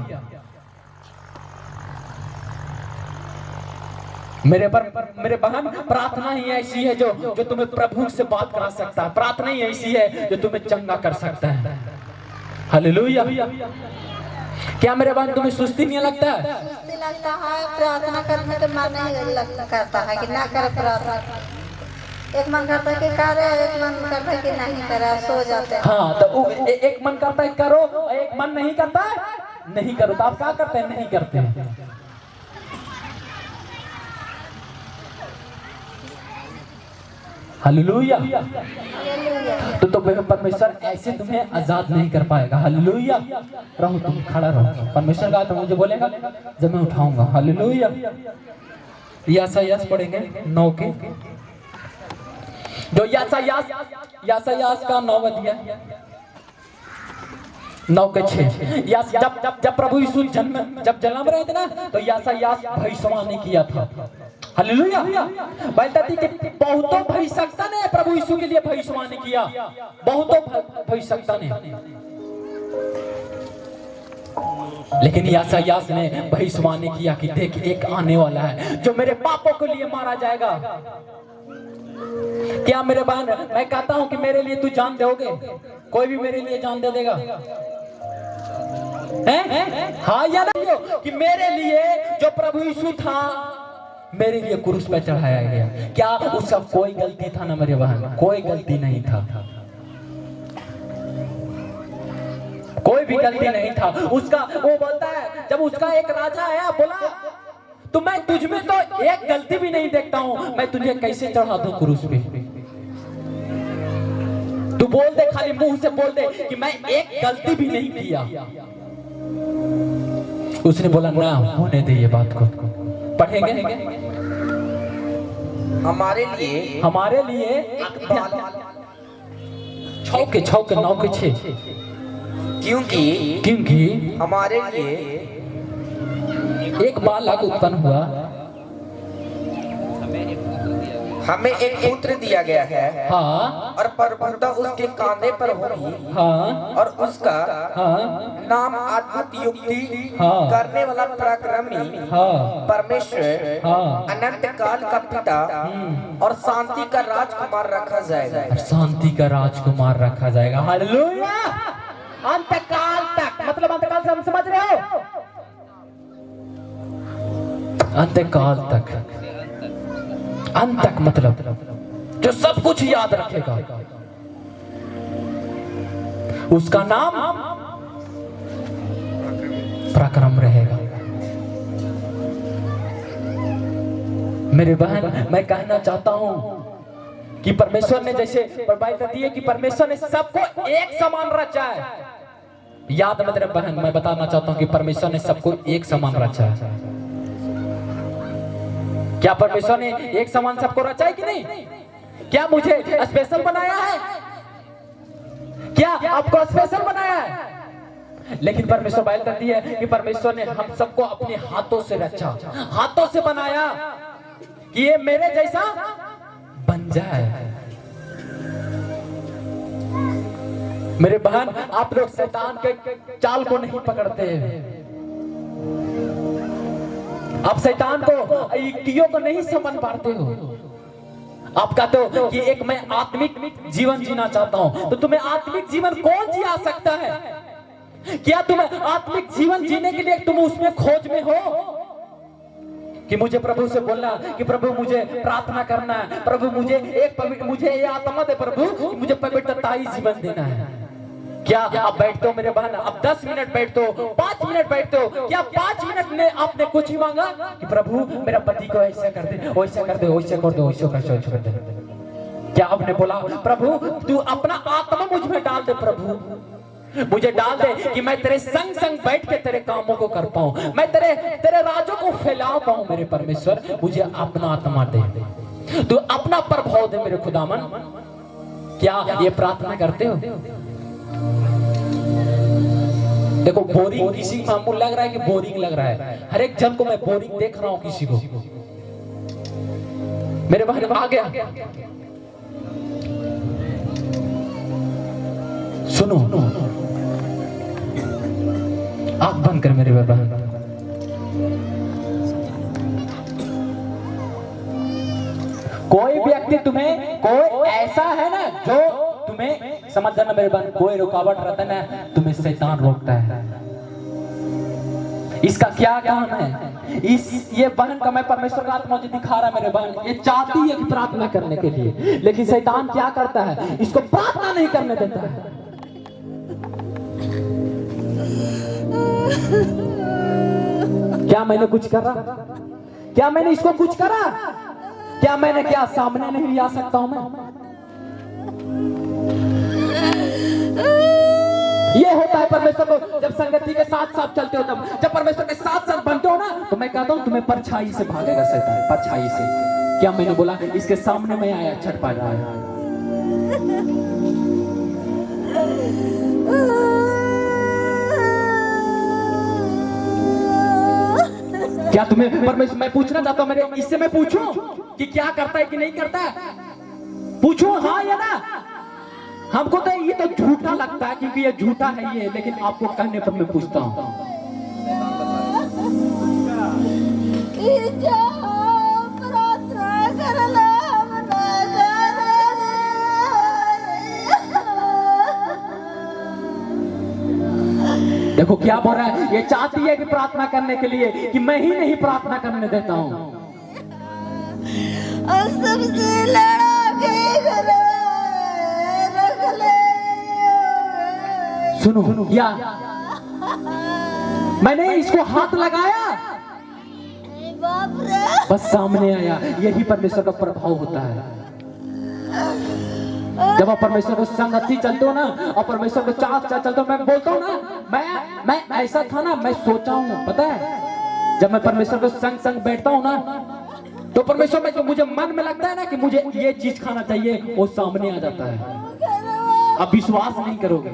मेरे बहन, प्रार्थना ही ऐसी है जो तुम्हें प्रभु से बात करा सकता है। प्रार्थना ही ऐसी है जो तुम्हें चंगा कर सकता है। हालेलुया। क्या मेरे बहन तुम्हें सुस्ती नहीं लगता है? सुस्ती लगता है, प्रार्थना करने के मन नहीं करता है कि ना करे प्रार्थना। एक मन करता है कि करे, एक मन करता है कि नहीं करे, सो जाते हैं। हाँ, तो एक मन करता है करो, एक मन नहीं करता है नहीं करो। तो आप क्या करते हैं? नहीं करते हैं। हालेलुया। तो परमेश्वर ऐसे तुम्हें आजाद नहीं कर पाएगा। हालेलुया। रहो, तुम खड़ा रहो। परमेश्वर का तो मुझे बोलेगा जब मैं उठाऊंगा। हालेलुया। यसायास पढ़ेंगे 9 के, जो यसायास का 9 अध्याय 9 के 6। जब प्रभु यीशु जन्म रहे थे ना, तो यसायास भविष्यवाणी किया था। हालेलुया। बताती कि बहुतों भविष्यवक्ता ने प्रभु यीशु के लिए भविष्यवाणी किया, बहुतों भविष्यवक्ता ने, लेकिन यसायास ने भविष्यवाणी किया कि देख एक आने वाला है जो मेरे पापों के लिए मारा जाएगा। क्या मेरे बहन, मैं कहता हूं कि मेरे लिए तू जान दोगे? कोई भी मेरे लिए जान दे देगा? हाँ या नहीं? कि मेरे लिए जो प्रभु यीशु था मेरे लिए क्रूस पे चढ़ाया गया। क्या उसका कोई गलती था ना मेरे बहन? कोई गलती नहीं था, कोई भी गलती नहीं था उसका। वो बोलता है, जब उसका एक राजा आया बोला तो मैं तुझ में तो एक गलती भी नहीं देखता हूं, मैं तुझे कैसे चढ़ा दूं क्रूस पे? तू बोल दे, खाली मुंह से बोल दे कि मैं एक गलती भी नहीं किया। उसने बोला ना, होने दे ये बात को। पढ़ेंगे हमारे लिए 6 के 9 के 6। क्योंकि हमारे लिए एक बालक उत्पन्न हुआ, हमें एक पुत्र दिया गया है। हाँ, और प्रभुता उसके कांधे पर होगी। हाँ, और उसका हाँ, नाम अद्भुत युक्ति हाँ, करने वाला पराक्रमी, हाँ, परमेश्वर, हाँ, अनंत काल का पिता और शांति का राजकुमार रखा जाएगा। शांति का राजकुमार रखा जाएगा। हालेलुया। अंतकाल तक, मतलब अंतकाल से हम समझ रहे हो? अंतकाल तक, अंत तक मतलब जो सब कुछ याद रखेगा, उसका नाम पराक्रम रहेगा। मेरे बहन, मैं कहना चाहता हूं कि परमेश्वर ने जैसे बाइबल दी है कि परमेश्वर ने सबको एक समान रचा है। याद मत रख बहन, मैं बताना चाहता हूं कि परमेश्वर ने सबको एक समान रचा है। क्या परमेश्वर ने एक समान सबको रचा है कि नहीं? क्या मुझे स्पेशल बनाया है? क्या आपको स्पेशल बनाया है? लेकिन परमेश्वर बाइबल कहती है कि परमेश्वर ने हम सबको अपने हाथों से रचा, हाथों से बनाया कि ये मेरे जैसा बन जाए। मेरे बहन, आप लोग शैतान के चाल को नहीं पकड़ते। आप शैतान को, युक्तियों को नहीं समझ पाते हो। आप कहते हो कि एक मैं आत्मिक जीवन जीना चाहता हूं, तो तुम्हें आत्मिक जीवन कौन जिया सकता है? क्या तुम्हें आत्मिक जीवन जीने के लिए तुम उसमें खोज में हो कि मुझे प्रभु से बोलना कि प्रभु मुझे प्रार्थना करना है, प्रभु मुझे ये आत्मा दे, प्रभु मुझे पवित्रताई जीवन देना है। क्या आप बैठते हो मेरे बहन? आप 10 मिनट बैठते हो, 5 मिनट बैठते हो, क्या 5 मिनट में आपने कुछ ही मांगा कि प्रभु मेरा पति को ऐसा कर दे, वैसा कर दे, वैसा कर दे, वैसा कर दे? क्या आपने बोला प्रभु तू अपना आत्मा मुझ में डाल दे, प्रभु मुझे डाल दे कि मैं तेरे संग संग बैठ के तेरे कामों को कर पाऊं, मैं तेरे राज्यों को फैला पाऊं। मेरे परमेश्वर मुझे अपना आत्मा दे। तो अपना प्रभाव दे मेरे खुदावन। क्या ये प्रार्थना करते हो? देखो बोरिंग किसी को लग रहा है कि बोरिंग लग रहा है, हर एक जन को मैं बोरिंग देख रहा हूं किसी को। मेरे बहन आ गया, सुनो आंख बंद कर मेरे बहन। कोई व्यक्ति तुम्हें, कोई ऐसा है ना जो तुम्हें, समझ जाना मेरे बहन, कोई रुकावट रहता है ना तुम्हें शैतान रोकता है। इसका क्या काम है? ये बहन का मैं परमेश्वर का आत्मा मुझे दिखा रहा है मेरे बहन, ये चाहती है कि प्रार्थना करने के लिए, लेकिन शैतान क्या करता है? इसको प्रार्थना नहीं करने देता है। क्या मैंने कुछ करा? क्या मैंने इसको कुछ करा? क्या मैंने, क्या सामने नहीं आ सकता हूं मैं? ये होता है परमेश्वर को जब संगति के साथ साथ चलते हो, तब जब परमेश्वर के साथ साथ बनते हो ना, तो मैं कहता हूं तुम्हें परछाई से भागेगा शैतान, परछाई से। क्या मैंने बोला? इसके सामने में आया छटपट रहा है। क्या तुम्हें परमेश्वर, मैं पूछना चाहता हूं मेरे, इससे मैं पूछूं कि क्या करता है कि नहीं करता है? पूछूं हाँ या ना? हमको तो ये तो झूठा लगता है क्योंकि ये झूठा है ये, लेकिन आपको कहने पर मैं पूछता हूं। देखो क्या बोल रहा है, ये चाहती है कि प्रार्थना करने के लिए, कि मैं ही नहीं प्रार्थना करने देता हूं। सुनो या मैंने इसको हाथ लगाया, बस सामने आया। यही परमेश्वर का प्रभाव होता है। जब आप परमेश्वर को संगति चलते हो ना, और परमेश्वर को चाह चलते हो, मैं बोलता हूँ ना, मैं ऐसा था ना, मैं सोचा हूँ पता है, जब मैं परमेश्वर को संग बैठता हूँ ना, तो परमेश्वर में जो मुझे मन में लगता है ना कि मुझे ये चीज खाना चाहिए, वो सामने आ जाता है। आप विश्वास नहीं करोगे।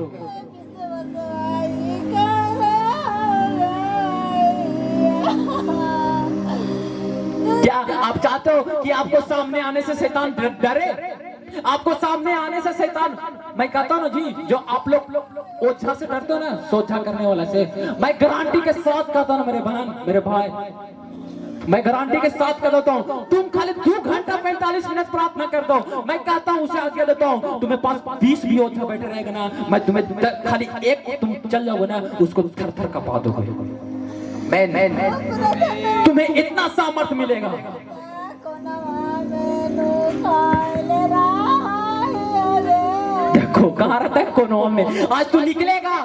क्या आप चाहते हो कि आपको सामने आने से शैतान डरे? आपको सामने आने से शैतान, मैं कहता हूँ ना जी, जो आप लोग ओझा से डरते हो ना, सोझा करने वाला से, मैं गारंटी के साथ कहता हूँ मेरे बहन मेरे भाई, मैं गारंटी के साथ कह देता हूँ, तुम खाली 2 घंटा 45 मिनट प्रार्थना कर दो, मैं कहता हूँ उसे आगे देता हूँ, तुम्हें पास 20 भी ओझा बैठे रहेगा ना, मैं तुम्हें खाली एक तुम चल जाओगे ना, उसको थर-थर कपा दोगे। मैं तुम्हें इतना सामर्थ्य मिलेगा। देखो कहाँ रहता है कोनों में, आज तू निकलेगा।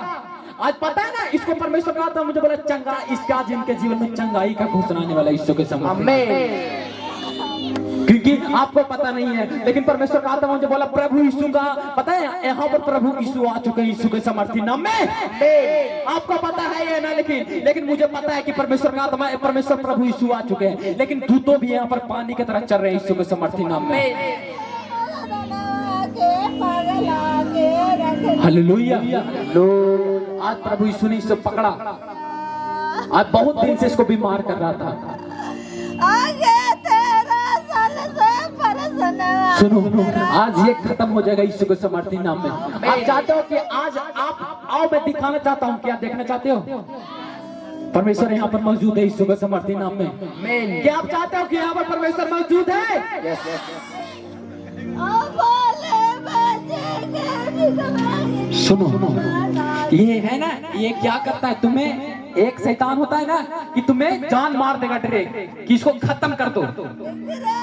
आज पता है ना, इसको परमेश्वर कहा था, मुझे बोला चंगा, इसका जिनके जीवन में चंगाई का घोषणा आने वाला ईश्वर के समय, क्योंकि आपको पता नहीं है, लेकिन परमेश्वर कहा था, मुझे बोला प्रभु यीशु का, पता है यहाँ पर प्रभु यीशु आ चुके हैं, यीशु के समर्थी नाम में। आपको पता है ये ना, लेकिन मुझे पता है कि परमेश्वर कहा था, परमेश्वर प्रभु यीशु आ चुके हैं, लेकिन दूतों भी यहाँ पर पानी की तरह चल रहे हैं यीशु के समर्थी नाम में। हालेलुया। आज प्रभु यीशु ने इसे पकड़ा, आज बहुत दिन से इसको बीमार कर रहा था। सुनो आज ये खत्म हो जाएगा यीशु के समर्थी नाम में। आप चाहते हो कि आज आप आओ, मैं दिखाना चाहता हूँ, क्या देखना चाहते हो? परमेश्वर यहाँ पर मौजूद है यीशु के समर्थी नाम में। क्या आप चाहते हो कि यहाँ पर परमेश्वर मौजूद है? सुनो ये है ना, ये क्या करता है तुम्हें, एक शैतान होता है ना कि तुम्हें जान मार देगा डरे कि इसको खत्म कर दो,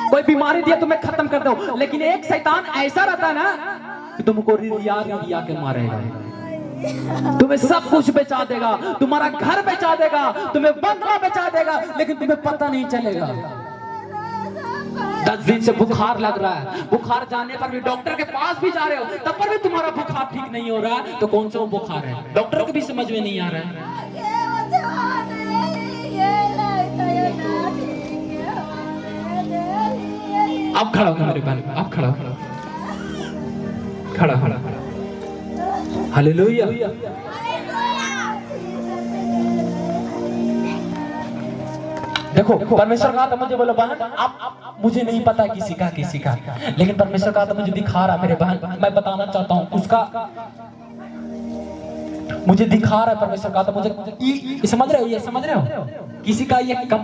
कोई बीमारी दिया तुम्हें खत्म कर दो, लेकिन एक शैतान ऐसा रहता है ना कि तुमको रिया के मारेगा, तुम्हें सब कुछ बेचा देगा, तुम्हारा घर बेचा देगा, तुम्हें बंगला बेचा देगा, लेकिन तुम्हें पता नहीं चलेगा। 10 दिन से बुखार लग रहा है, बुखार जाने पर भी डॉक्टर के पास भी जा रहे हो, तब पर भी तुम्हारा बुखार ठीक नहीं हो रहा है, तो कौन सा वो बुखार है? डॉक्टर को भी समझ में नहीं आ रहा है। आप खड़ा हो मेरे बहन, आप खड़ा हो, खड़ा खड़ा। हालेलुया। देखो परमेश्वर कहा था मुझे, बोलो बहन आप, मुझे नहीं पता किसी का, लेकिन परमेश्वर कहा था मुझे दिखा रहा मेरे बहन, मैं बताना चाहता हूँ उसका, मुझे दिखा रहा है परमेश्वर कहा था मुझे, ये समझ रहे हो, ये समझ रहे हो, किसी का ये कम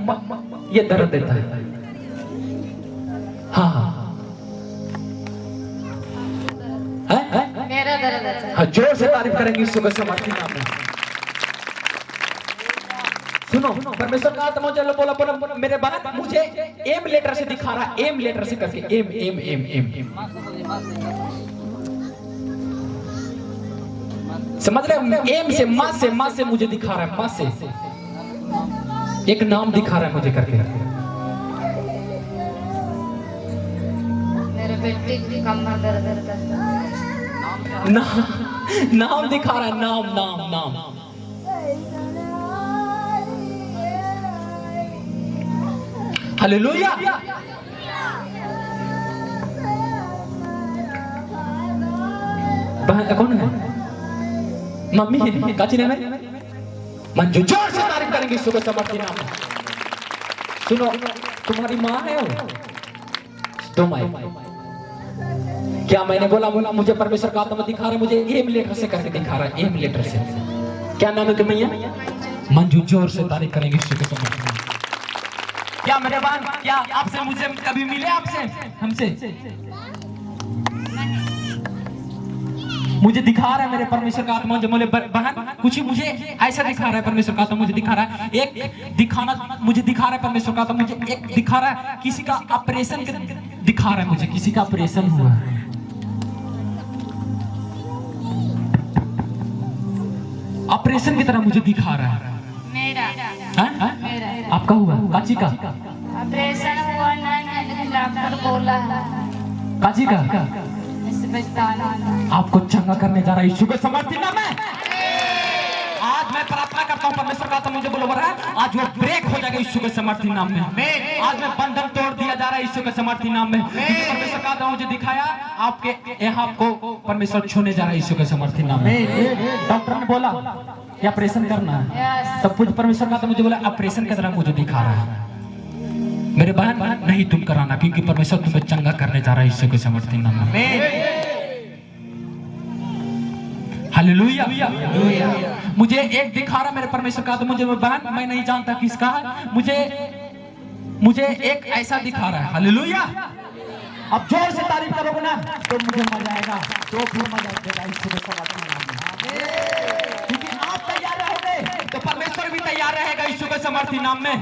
ये दर्द देता है। हाँ हाँ मेरा दर्द है। हाँ, जोर से तारीफ करेंगे यीशु के समर्थी नाम में। सुनो परमेश्वर कहा था मुझे, बोला बोला मेरे बात, मुझे एम लेटर से दिखा रहा है, एम लेटर से करके, एम एम एम एम, समझ रहे हो, एम से, माँ से मुझे दिखा रहा है, माँ से एक नाम दिखा रहा है मुझे करके। मेरे बेटे की कमर दर्द करता है। नाम दिखा रहा है, नाम नाम नाम। हालेलुया। बहन कौन है? मम्मी है, काची ने में मंजू, जोर से तारीफ करेंगे यीशु के समर्थी नाम में। सुनो तुम्हारी माँ है वो, तुम आई, क्या मैंने बोला मुझे परमेश्वर का आत्मा दिखा रहा है, मुझे एम लेटर से करके दिखा रहा है, एम लेटर से। क्या नाम है मैया? मंजू। जोर से तारीफ करेंगे यीशु के समर्थी नाम। क्या मेरे बहन, क्या आपसे मुझे कभी मिले, आपसे हमसे मुझे दिखा रहा है मेरे परमेश्वर का आत्मा, जो बोले बहन कुछ ही मुझे ऐसा दिखा रहा है परमेश्वर का आत्मा, मुझे दिखा रहा है एक दिखाना, मुझे दिखा रहा है परमेश्वर का आत्मा, मुझे एक दिखा रहा है किसी का ऑपरेशन दिखा रहा है, मुझे किसी का ऑपरेशन हुआ है, ऑपरेशन की तरह मुझे दिखा रहा है। मेरा आपका हुआ? काची का ऑपरेशन हुआ नहीं, लेकिन डॉक्टर बोला है काची का आपको चंगा करने जा रहा है यीशु के समर्थी नाम में। आज मैं प्रार्थना करता हूँ परमेश्वर का, तो मुझे बोलो आज वो ब्रेक हो जाएगा यीशु के समर्थी नाम में। आज मैं बंधन तोड़ दिया जा रहा है यीशु के समर्थी नाम में। परमेश्वर का तो मुझे दिखाया आपके यहाँ आपको परमेश्वर छूने जा रहा है यीशु के समर्थी नाम में। डॉक्टर ने बोला ये ऑपरेशन करना है, सब कुछ परमेश्वर का तो मुझे बोला ऑपरेशन की तरह मुझे दिखा रहा है। मेरे बहन नहीं तुम कराना, क्योंकि परमेश्वर तुम्हें चंगा करने जा रहा है यीशु के समर्थी नाम में। हालेलुया। मुझे एक दिखा रहा मेरे परमेश्वर का, तो मुझे बहन मैं नहीं जानता किसका है, मुझे एक ऐसा दिखा रहा है। हालेलुया। अब जोर से तारीफ करोगे ना तो मुझे मजा आएगा, तो फिर मजा आएगा यीशु के समर्थी नाम में। क्योंकि आप तैयार रहोगे तो परमेश्वर भी तैयार रहेगा यीशु के समर्थी नाम में।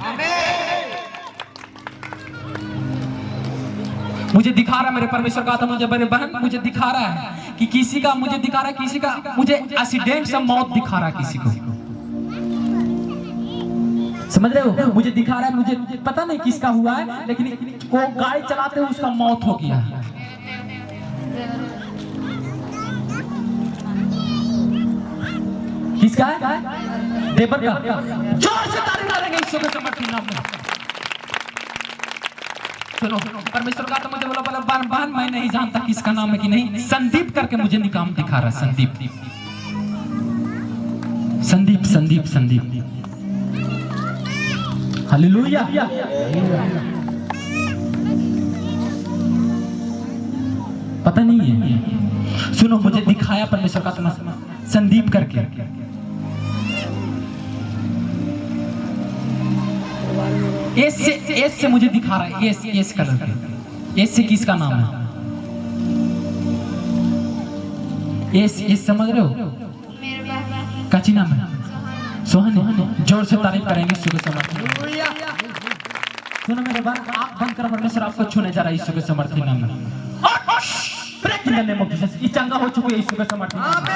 मुझे दिखा रहा है मेरे परमेश्वर का, तो मुझे मेरे बहन मुझे दिखा रहा है कि किसी का, मुझे दिखा रहा है किसी का, मुझे एक्सीडेंट से मौत दिखा रहा है किसी को, समझ रहे हो, मुझे दिखा रहा है, मुझे पता नहीं किसका हुआ है, लेकिन वो गाड़ी चलाते हुए उसका मौत हो गया है। किसका है? देवर का। जोर से तारीफ करेंगे यीशु के समर्थी नाम में। सुनो परमेश्वर का तो मुझे बोला बहन मैं नहीं जानता किसका नाम है कि नहीं, संदीप करके मुझे निकाम दिखा रहा है, संदीप संदीप संदीप संदीप। हालेलुया। पता नहीं है, सुनो मुझे दिखाया परमेश्वर का तुम्हें संदीप करके। एस से मुझे दिखा रहा है, एस कलर का। एस से किसका नाम है? एस समझ रहे हो? काची नाम है? सोहन। जोर से तारीफ करेंगे यीशु के समर्थी। सुनो मेरे बात, आप बंद कर, परमेश्वर आपको छूने जा रहा है यीशु के समर्थी नाम में। Break in the name of Jesus. ये चंगा हो चुकी है यीशु के समर्थी नाम में।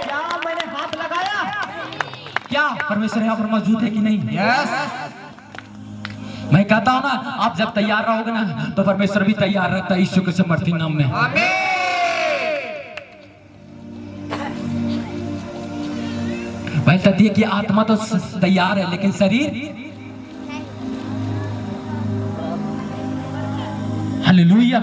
क्या मैंने हाथ लगाया? क्या परमेश्वर यहाँ पर मौजूद है कि नहीं? मैं कहता हूँ ना, आप जब तैयार रहोगे ना तो परमेश्वर भी तैयार रहता है यीशु के समर्थी नाम में। भाई कहती है कि आत्मा तो तैयार है लेकिन शरीर हालेलुया।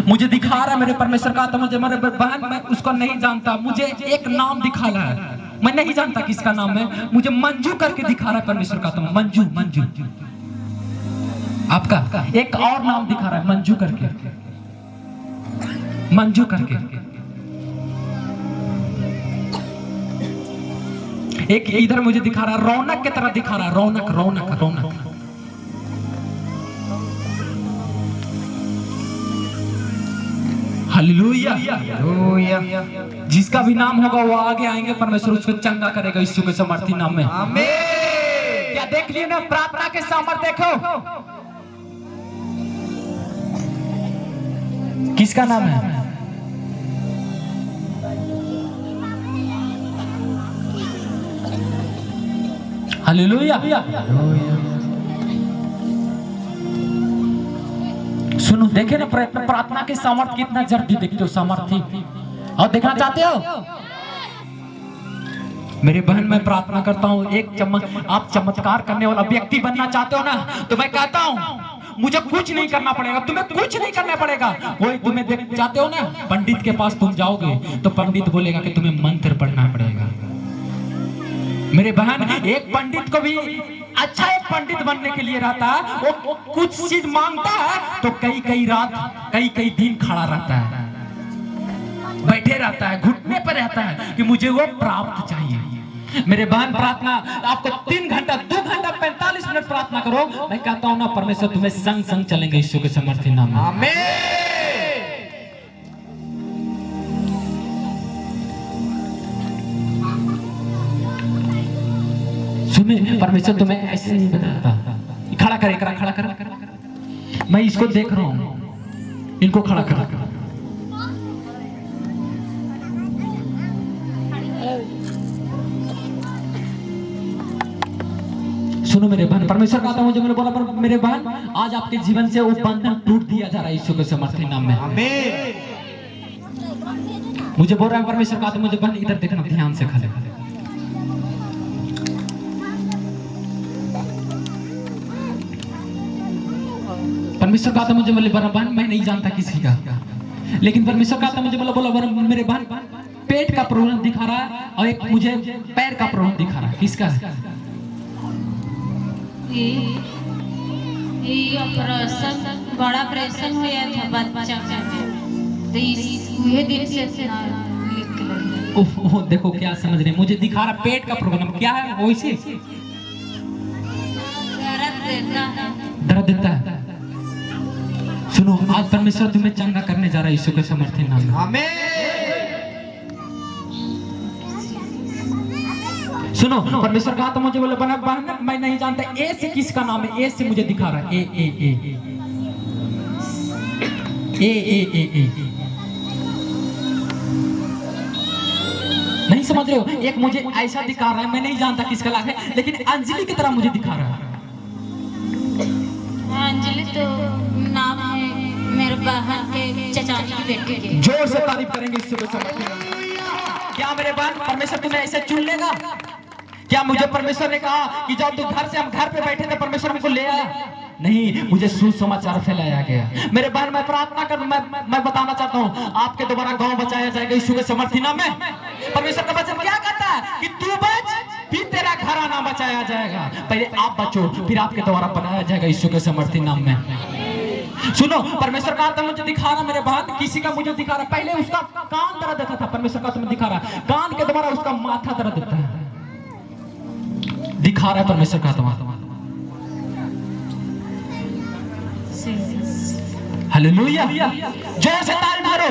मुझे दिखा रहा है मेरे परमेश्वर का, तो मुझे मेरे बहन, मैं उसको नहीं जानता, मुझे एक नाम दिखा रहा है, मैं नहीं जानता किसका नाम है, मुझे मंजू करके दिखा रहा है परमेश्वर का, तो मंजू मंजू आपका एक और नाम दिखा रहा है मंजू करके, मंजू करके। एक इधर मुझे दिखा रहा है रौनक की तरह दिखा रहा है, रौनक रौनक रौनक। हालेलुया। जिसका भी नाम होगा वो आगे आएंगे, परमेश्वर उसको चंगा करेगा यीशु के सामर्थी नाम में। आमीन। क्या देख लिए ना प्रार्थना के सामर्थ्य, देखो किसका नाम है? हालेलुया। सुनो, देखे ना प्रार्थना के सामर्थ्य कितना जल्दी देखते हो, सामर्थ्य। और देखना चाहते हो मेरे बहन, मैं प्रार्थना करता हूँ आप चमत्कार करने वाला व्यक्ति बनना चाहते हो ना, तो मैं कहता हूँ मुझे कुछ नहीं करना पड़ेगा, तुम्हें कुछ नहीं करना पड़ेगा। वही तुम्हें देख चाहते हो ना, पंडित के पास तुम जाओगे तो पंडित बोलेगा कि तुम्हें मंत्र पढ़ना पड़ेगा। मेरे बहन, एक पंडित को भी अच्छा एक पंडित बनने के लिए रहता है, वो कुछ चीज मांगता है तो कई रात कई दिन खड़ा रहता है, बैठे रहता है, घुटने पर रहता है कि मुझे वो प्राप्त चाहिए। मेरे बहन, प्रार्थना आपको 3 घंटा 2 घंटा 45 मिनट प्रार्थना करो, मैं कहता हूँ ना परमेश्वर तुम्हें संग संग चलेंगे यीशु के सामर्थी नाम में। आमीन। सुनिए, परमेश्वर तुम्हें ऐसे नहीं बताता। खड़ा करे, खड़ा कर, मैं इसको देख रहा हूँ, इनको खड़ा कर। सुनो मेरे बहन, परमेश्वर कहता मुझे, मैंने बोला पर मेरे बहन आज आपके जीवन से वो बंधन टूट दिया जा रहा है यीशु के सामर्थी नाम में। आमीन। मुझे बोल रहा है परमेश्वर कहता मुझे, बहन इधर देखना ध्यान से, खड़े परमेश्वर कहता मुझे, बोले बहन मैं नहीं जानता किसी का, लेकिन परमेश्वर कहता मुझे बोला मेरे बहन पेट का प्रॉब्लम दिखा रहा है और एक मुझे पैर का प्रॉब्लम दिखा रहा है, किसका है? ये ऑपरेशन, बड़ा ऑपरेशन हुआ था बच्चा में, तो ये दिन से ओह देखो क्या समझ रहे, मुझे दिखा रहा पेट का प्रॉब्लम, क्या है वो? इसे दर्द देता है। सुनो, आज परमेश्वर तुम्हें चंगा करने जा रहा है यीशु के सामर्थी नाम में। आमीन। सुनो, परमेश्वर कहा तो मुझे बोले बहन मैं नहीं जानता ए से किसका नाम है, ए से मुझे दिखा रहा है, ए नहीं समझ रहे हो? एक मुझे ऐसा दिखा रहा है, मैं नहीं जानता किसका लाग है, लेकिन अंजलि की तरह मुझे दिखा रहा है। अंजलि तो नाम है मेरे बहन के चचाजी की बेटी के। जोर से तारीफ करेंगे यीशु के सामर्थी नाम में। क्या मेरे बहन, परमेश्वर तुम्हें ऐसे चुन लेगा? क्या मुझे परमेश्वर ने कहा कि जब तू हम घर पे बैठे थे परमेश्वर मुझको ले आया? नहीं, मुझे सुसमाचार फैलाया गया। मेरे बहन, मैं प्रार्थना कर, मैं बताना चाहता हूँ आपके द्वारा गांव बचाया जाएगा यीशु के सामर्थी नाम में। परमेश्वर का वचन क्या कहता है कि तू बच फिर तेरा घराना बचाया जाएगा। पहले आप बचो, फिर आपके द्वारा बनाया जाएगा यीशु के सामर्थी नाम में। सुनो, परमेश्वर का आता मुझे दिखा रहा, मेरे बहन किसी का मुझे दिखा रहा, पहले उसका कान दर्द देता था, परमेश्वर का तुम्हें दिखा रहा कान के द्वारा उसका माथा दर्द देता है, दिखा रहा है परमेश्वर का तुम्हारा। हालेलुया। जोर से ताली मारो।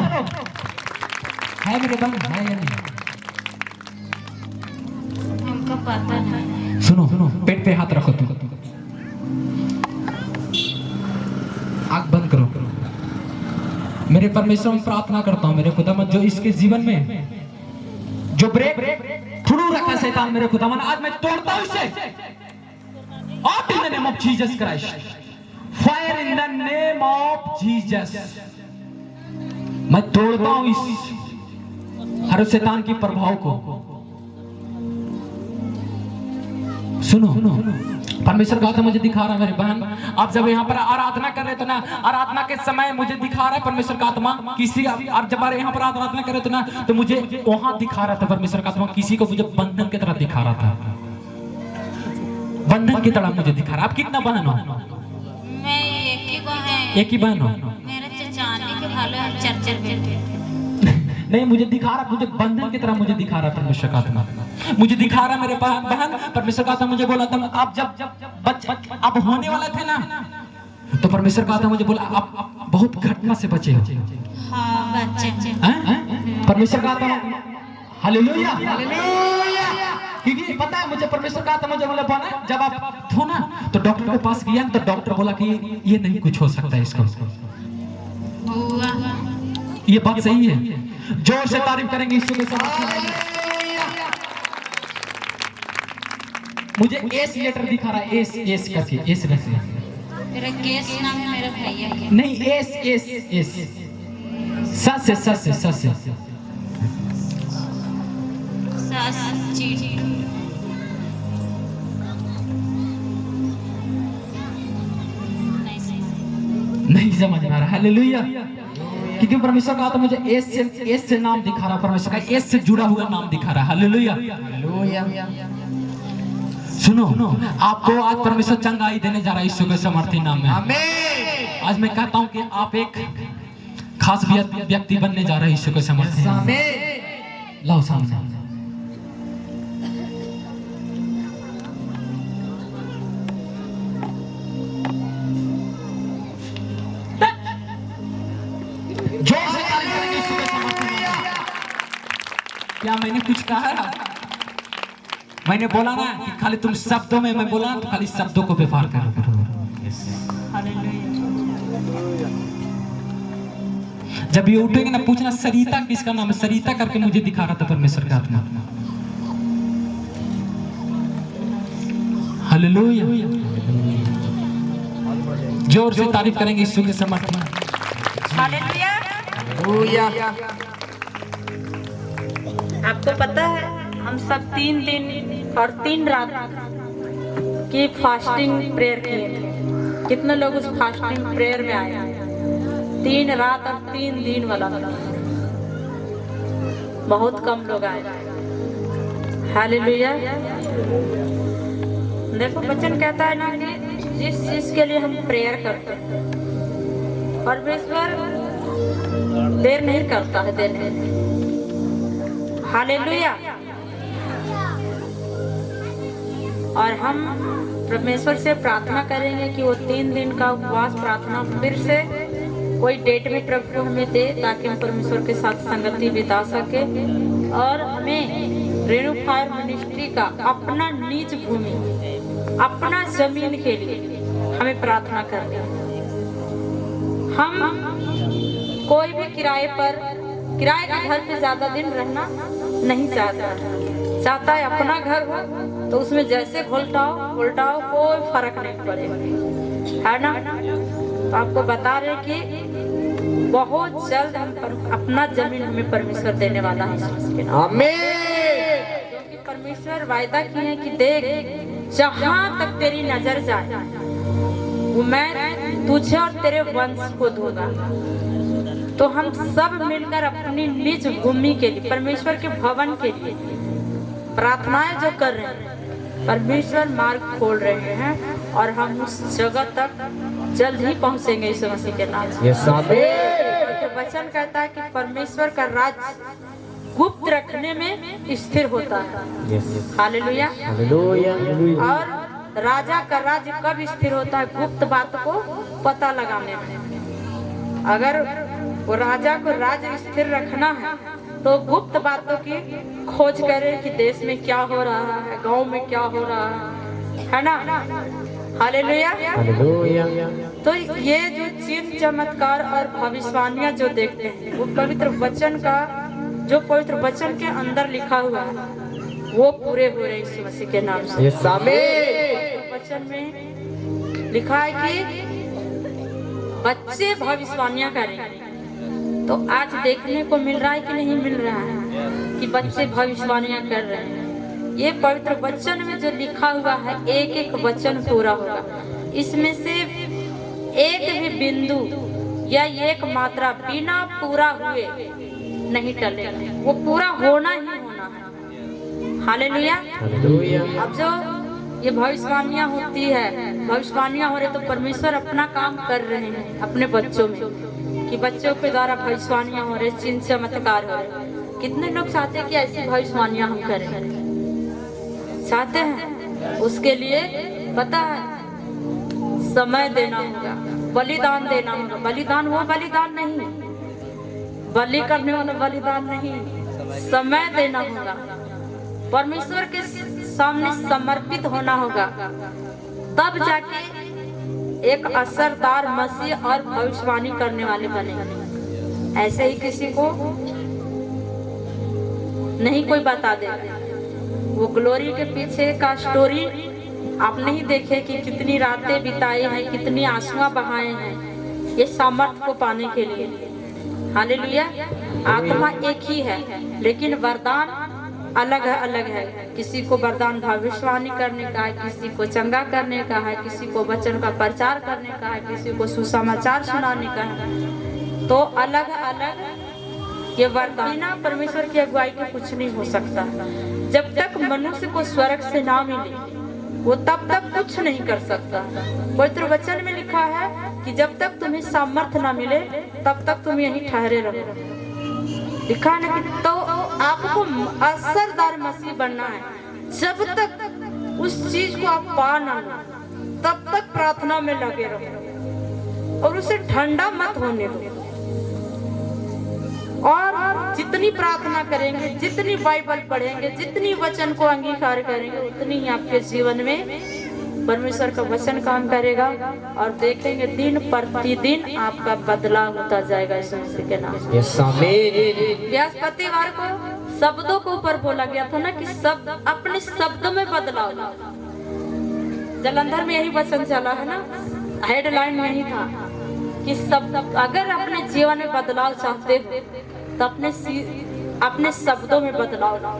है मेरे बहन, है या नहीं? हमको पता नहीं। सुनो, पेट पे हाथ रखो, तुम आंख बंद करो। मेरे परमेश्वर में प्रार्थना करता हूँ मेरे खुदावंद, जो इसके जीवन में जो ब्रेक थ्रू रखा शैतान, मेरे खुदावंद आज मैं तोड़ता हूँ इसे। Out in the name of Jesus Christ, fire in the name of Jesus, मैं तोड़ता हूँ इस हर शैतान की प्रभाव को। सुनो, परमेश्वर कहा था मुझे दिखा रहा है मेरी बहन, आप जब यहाँ पर आराधना कर रहे थे ना, आराधना के समय मुझे दिखा रहा है परमेश्वर का आत्मा किसी, आप जब यहाँ पर आराधना कर रहे थे ना तो मुझे वहां दिखा रहा था परमेश्वर का आत्मा किसी को मुझे बंधन की तरह दिखा रहा था, बंधन की तरह मुझे दिखा रहा। आप कितना बहन हो? मैं एक ही बहन। एक ही बहन हो? मेरे चचाने के भालो चर्चर बेटे। नहीं, मुझे दिखा रहा, मुझे बंधन की तरह मुझे दिखा रहा परमेश्वर का आत्मा, मुझे दिखा रहा मेरे बहन परमेश्वर का आत्मा मुझे बोला था आप जब बच्चे आप होने वाले थे ना तो परमेश्वर का आत्मा मुझे बोला आप बहुत घटना से बचे हो। हाँ बच्चे। परमेश्वर का आत्मा, हालेलुया हालेलुया। क्योंकि पता है मुझे परमेश्वर का आत्मा मुझे बोला जब आप थो ना तो डॉक्टर के पास गया तो डॉक्टर बोला कि ये नहीं कुछ हो सकता है इसको। ये बात सही है, जोर से तारीफ करेंगे यीशु के साथ। मुझे एस लेटर दिखा रहा है, एस करके, एस करके। मेरा केस नाम है मेरे भैया के। नहीं, एस सस चीटी। नहीं समझ में आ रहा। हालेलुया। क्योंकि परमेश्वर का आत्मा मुझे एस से नाम दिखा रहा, परमेश्वर का एस से जुड़ा हुआ नाम दिखा रहा है। हालेलुया। सुनो, आपको आज परमेश्वर चंगाई देने जा रहा है यीशु के सामर्थी नाम में। आमीन। आज मैं कहता हूं कि आप एक खास व्यक्ति बनने जा रहे हैं यीशु के सामर्थी नाम में। लाओ सामने। क्या मैंने कुछ कहा? मैंने बोला ना कि खाली तुम शब्दों में, मैं बोला तो खाली शब्दों को व्यवहार करो। जब ये उठेंगे ना पूछना सरिता किसका नाम है, सरिता करके मुझे दिखा रहा था परमेश्वर का आत्मा। हालेलुया। जोर से तारीफ करेंगे यीशु के समर्थ में। हालेलुया। आपको पता है हम सब 3 दिन और 3 रात की फास्टिंग प्रेयर किए थे। कितने लोग उस फास्टिंग प्रेयर में आए? 3 रात और 3 दिन वाला, बहुत कम लोग आए। हालेलुया। देखो वचन कहता है ना कि जिस चीज के लिए हम प्रेयर करते हैं परमेश्वर देर नहीं करता है देने में। हालेलुया। और हम परमेश्वर से प्रार्थना करेंगे कि वो 3 दिन का उपवास प्रार्थना फिर से कोई डेट में प्रभु हमें दे ताकि हम परमेश्वर के साथ संगति बिता सके और हमें रेणु फायर मिनिस्ट्री का अपना निज भूमि, अपना जमीन के लिए हमें प्रार्थना करनी है। हम कोई भी किराए के घर पे ज्यादा दिन रहना नहीं चाहता है अपना घर हो तो उसमें जैसे घोलटाओ कोई फर्क नहीं पड़ेगा, है ना। तो आपको बता रहे कि बहुत जल्द हम अपना जमीन हमें परमेश्वर देने वाला है क्योंकि परमेश्वर वायदा किए हैं कि देख जहाँ तक तेरी नजर जाए वो मैं तुझे और तेरे वंश को दूंगा। तो हम सब मिलकर अपनी निज भूमि के लिए, परमेश्वर के भवन के लिए प्रार्थनाएं जो कर रहे हैं, परमेश्वर मार्ग खोल रहे हैं और हम उस जगह तक जल्द ही पहुंचेंगे यीशु मसीह के नाम से। तो वचन कहता है कि परमेश्वर का राज्य गुप्त रखने में स्थिर होता है। हालेलुया। और राजा का राज्य कब स्थिर होता है? गुप्त बात को पता लगाने में। अगर वो राजा को राज्य स्थिर रखना है तो गुप्त बातों की खोज करे कि देश में क्या हो रहा है, गांव में क्या हो रहा है ना। हालेलुया। तो ये जो चिन्ह चमत्कार और भविष्यवाणियां जो देखते हैं वो पवित्र वचन का, जो पवित्र वचन के अंदर लिखा हुआ है वो पूरे हो रहे यीशु मसीह के नाम से। वचन में लिखा है कि बच्चे भविष्यवाणियां करेंगे। तो आज देखने को मिल रहा है कि नहीं मिल रहा है कि बच्चे भविष्यवाणियां कर रहे हैं। ये पवित्र वचन में जो लिखा हुआ है एक एक वचन पूरा होगा। इसमें से एक भी बिंदु या एक मात्रा बिना पूरा हुए नहीं टलेगा, वो पूरा होना ही होना है। हालेलुया। अब जो ये भविष्यवाणियां होती है, भविष्यवाणियां हो रही तो परमेश्वर अपना काम कर रहे हैं अपने बच्चों में, कि बच्चों के द्वारा भविष्यवाणियां हो रही, चिन्ह चमत्कार हो रहे। कितने लोग चाहते हैं कि ऐसी भविष्यवाणियां हम करें? चाहते हैं। उसके लिए पता है समय देना होगा, बलिदान देना होगा। बलिदान वो बलिदान नहीं, बलि करने वाला बलिदान नहीं, समय देना होगा, परमेश्वर के सामने समर्पित होना होगा, तब जाके एक असरदार मसीह और भविष्यवाणी करने वाले बनेंगे। ऐसे ही किसी को नहीं कोई बता देगा। वो ग्लोरी के पीछे का स्टोरी आप नहीं देखे कि कितनी रातें बिताई हैं, कितनी आंसुआं बहाए हैं ये सामर्थ्य को पाने के लिए। हालेलुया। आत्मा एक ही है लेकिन वरदान अलग है। किसी को वरदान भविष्यवाणी करने का है, किसी को चंगा करने का है, किसी को वचन का प्रचार करने का है, किसी को सुसमाचार सुनाने का है। तो अलग ये वरदान बिना परमेश्वर की अगुवाई के कुछ नहीं हो सकता। जब तक मनुष्य को स्वर्ग से ना मिले वो तब तक कुछ नहीं कर सकता। पवित्र वचन में लिखा है कि जब तक तुम्हें सामर्थ्य ना मिले तब तक तुम यहीं ठहरे रहो। लिखा है ना कि तो आपको असरदार मसीह बनना है। जब तक उस चीज को आप पा ना लो तब तक प्रार्थना में लगे रहो और उसे ठंडा मत होने दो। और जितनी प्रार्थना करेंगे, जितनी बाइबल पढ़ेंगे, जितनी वचन को अंगीकार करेंगे, उतनी ही आपके जीवन में परमेश्वर का वचन काम करेगा और देखेंगे दिन प्रतिदिन आपका बदलाव होता जाएगा यीशु मसीह के नाम से। बृहस्पतिवार को शब्दों के ऊपर बोला गया था ना कि शब्द अपने शब्द में बदलाव लाओ। जलंधर में यही वचन चला है ना, हेडलाइन में ही था कि शब्द, अगर अपने जीवन में बदलाव चाहते हो तो अपने शब्दों में बदलाव लाओ।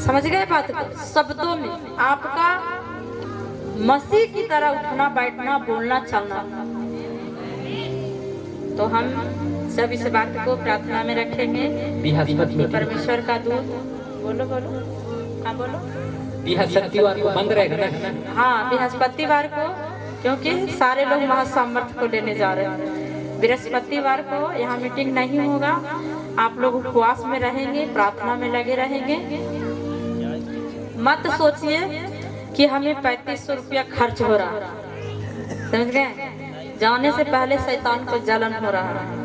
समझ गए बात को? शब्दों में आपका मसीह की तरह उठना बैठना बोलना चलना। तो हम सब इस बात को प्रार्थना में रखेंगे। परमेश्वर का दूत बोलो हाँ बोलो। बृहस्पतिवार को बंद रहेगा ना? हाँ, बृहस्पतिवार को, क्योंकि सारे लोग महासामर्थ्य को लेने जा रहे हैं। बृहस्पतिवार को यहाँ मीटिंग नहीं होगा। आप लोग उपवास में रहेंगे, प्रार्थना में लगे रहेंगे। मत सोचिए कि हमें 3500 रुपया खर्च हो रहा है। समझ गए? जाने से पहले शैतान को जलन हो रहा है।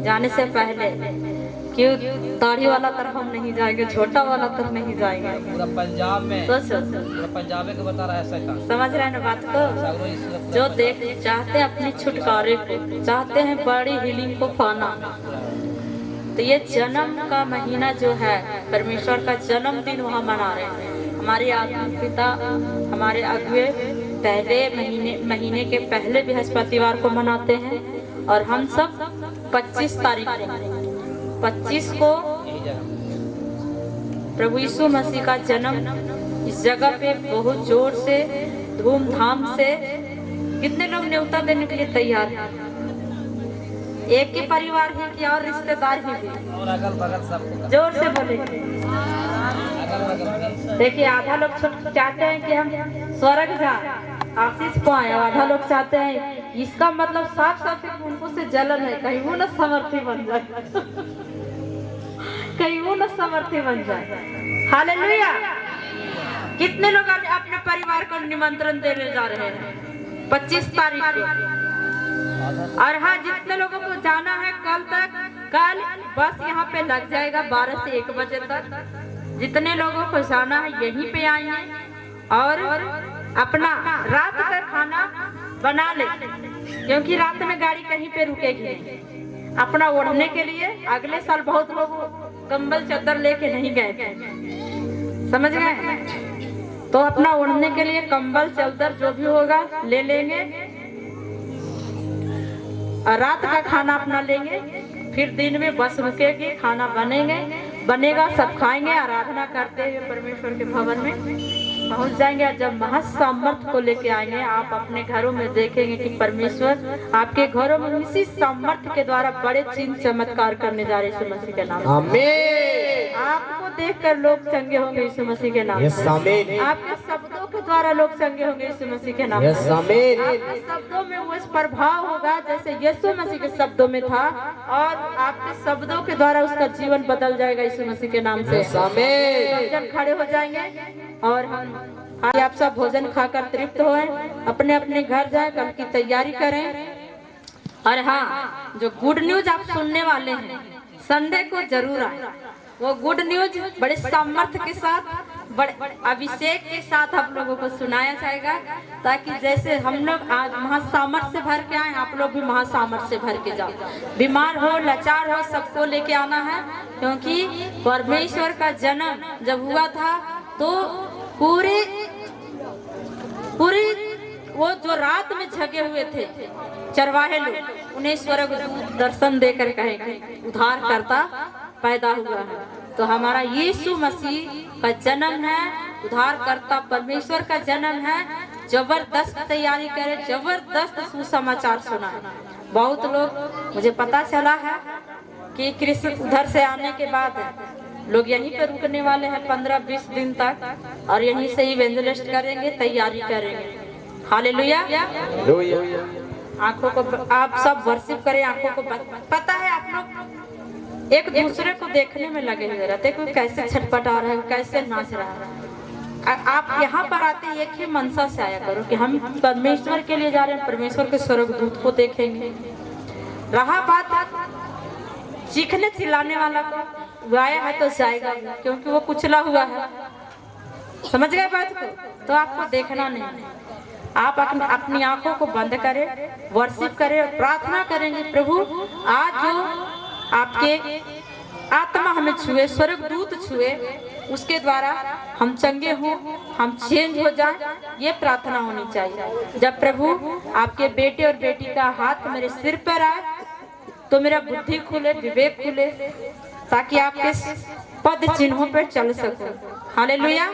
जाने से पहले कि दाढ़ी वाला तरफ हम नहीं जाएंगे, छोटा वाला तरफ नहीं जाएंगे। पूरा पंजाब में सोचो, पूरा पंजाब के बता रहा है शैतान। समझ रहे हैं ना बात को? जो देख चाहते हैं अपने छुटकारे को, चाहते हैं बड़ी हीलिंग को पाना। तो ये जन्म का महीना जो है, परमेश्वर का जन्मदिन वहाँ मना रहे हैं। हमारे आत्मिक पिता, हमारे अगुए पहले महीने के पहले बृहस्पतिवार को मनाते हैं और हम सब 25 तारीख को 25 को प्रभु यीशु मसीह का जन्म इस जगह पे बहुत जोर से धूमधाम से। कितने लोग न्योता देने के लिए तैयार हैं? एक ही परिवार है कि और रिश्तेदार भी हैं? और अगल बगल सब जोर से बोले। देखिए, आधा लोग चाहते हैं कि हम स्वर्ग जाए, आशीष पाए, और आधा लोग चाहते हैं, इसका मतलब साफ साफ उनको से जलन है, कहीं वो न समर्थी बन जाए कहीं वो न समर्थी बन जाए। हालेलुया। कितने लोग अपने परिवार को निमंत्रण देने जा रहे हैं 25 तारीख को? और हाँ, जितने लोगों को जाना है कल बस यहाँ पे लग जाएगा 12 से 1 बजे तक। जितने लोगों को जाना है यहीं पे आएंगे और अपना रात का खाना बना ले, क्योंकि रात में गाड़ी कहीं पे रुकेगी नहीं। अपना ओढ़ने के लिए अगले साल बहुत लोग कंबल चादर लेके नहीं गए थे, समझ गए? तो अपना ओढ़ने के लिए कंबल चादर जो भी होगा ले लेंगे और रात का खाना अपना लेंगे। फिर दिन में बस रुकेगी, खाना बनेंगे बनेगा, सब खाएंगे, आराधना करते हुए परमेश्वर के भवन में पहुंच जाएंगे। और जब महासामर्थ्य को लेके आएंगे, आप अपने घरों में देखेंगे कि परमेश्वर आपके घरों में इसी सामर्थ्य के द्वारा बड़े चिन्ह चमत्कार करने जा रहे यीशु मसीह के नाम से। आमीन। आपको देखकर लोग चंगे होंगे यीशु मसीह के नाम यस से। आमीन। आपके शब्दों के द्वारा लोग चंगे होंगे यीशु मसीह के नाम यस से। आमीन। आपके शब्दों में वो प्रभाव होगा जैसे यीशु मसीह के शब्दों में था, और आपके शब्दों के द्वारा उसका जीवन बदल जाएगा यीशु मसीह के नाम से। यस आमीन। जब खड़े हो जाएंगे और हम आज आप सब भोजन खाकर तृप्त होए, अपने अपने घर जाएं, कल की तैयारी करें। और हाँ, जो गुड न्यूज आप सुनने वाले हैं संडे को जरूर आए। वो गुड न्यूज बड़े सामर्थ्य के साथ, बड़े अभिषेक के साथ आप लोगों को सुनाया जाएगा, ताकि जैसे हम लोग आज महासामर्थ्य से भर के आए, आप लोग भी महासामर्थ्य से भर के जाओ। बीमार हो, लाचार हो, सबको लेके आना है, क्योंकि परमेश्वर का जन्म जब हुआ था तो पूरे वो जो रात में जगे हुए थे चरवाहे लोग, उन्हें स्वर्गदूत दर्शन देकर कहेंगे उद्धार करता पैदा हुआ है। तो हमारा यीशु मसीह का जन्म है, उद्धार करता परमेश्वर का जन्म है। जबरदस्त तैयारी करें, जबरदस्त सुसमाचार सुनाए। बहुत लोग, मुझे पता चला है कि कृष्ण उधर से आने के बाद लोग यहीं पे रुकने वाले हैं 15-20 दिन तक, और यहीं से ही इवेंजलिस्ट करेंगे, तैयारी करेंगे। हालेलुया। आंखों को आप सब वर्शिप करें। आंखों को पता है, आप लोग एक दूसरे को देखने में लगे हुए रहते, कोई कैसे छटपटा रहा है, कैसे नाच रहा है। आप यहाँ पर आते एक ही मनसा से आया करो कि हम परमेश्वर के लिए जा रहे हैं, परमेश्वर के स्वर्गदूत को देखेंगे। रहा बात चीखने चिल्लाने वाला को, वो आया है तो जाएगा, क्योंकि वो कुचला हुआ है। समझ गए बात को? तो आपको देखना नहीं, आप अपनी आंखों को बंद करें, वर्शिप करें और प्रार्थना करेंगे, प्रभु आज जो आपके आत्मा हमें छुए, स्वर्गदूत छुए, उसके द्वारा हम चंगे हों, हम चेंज हो जाए, ये प्रार्थना होनी चाहिए। जब प्रभु आपके बेटे और बेटी का हाथ मेरे सिर पर आए तो मेरा बुद्धि खुले, विवेक खुले, ताकि आपके पद चिन्हों पर चल सकूं। हालेलुया।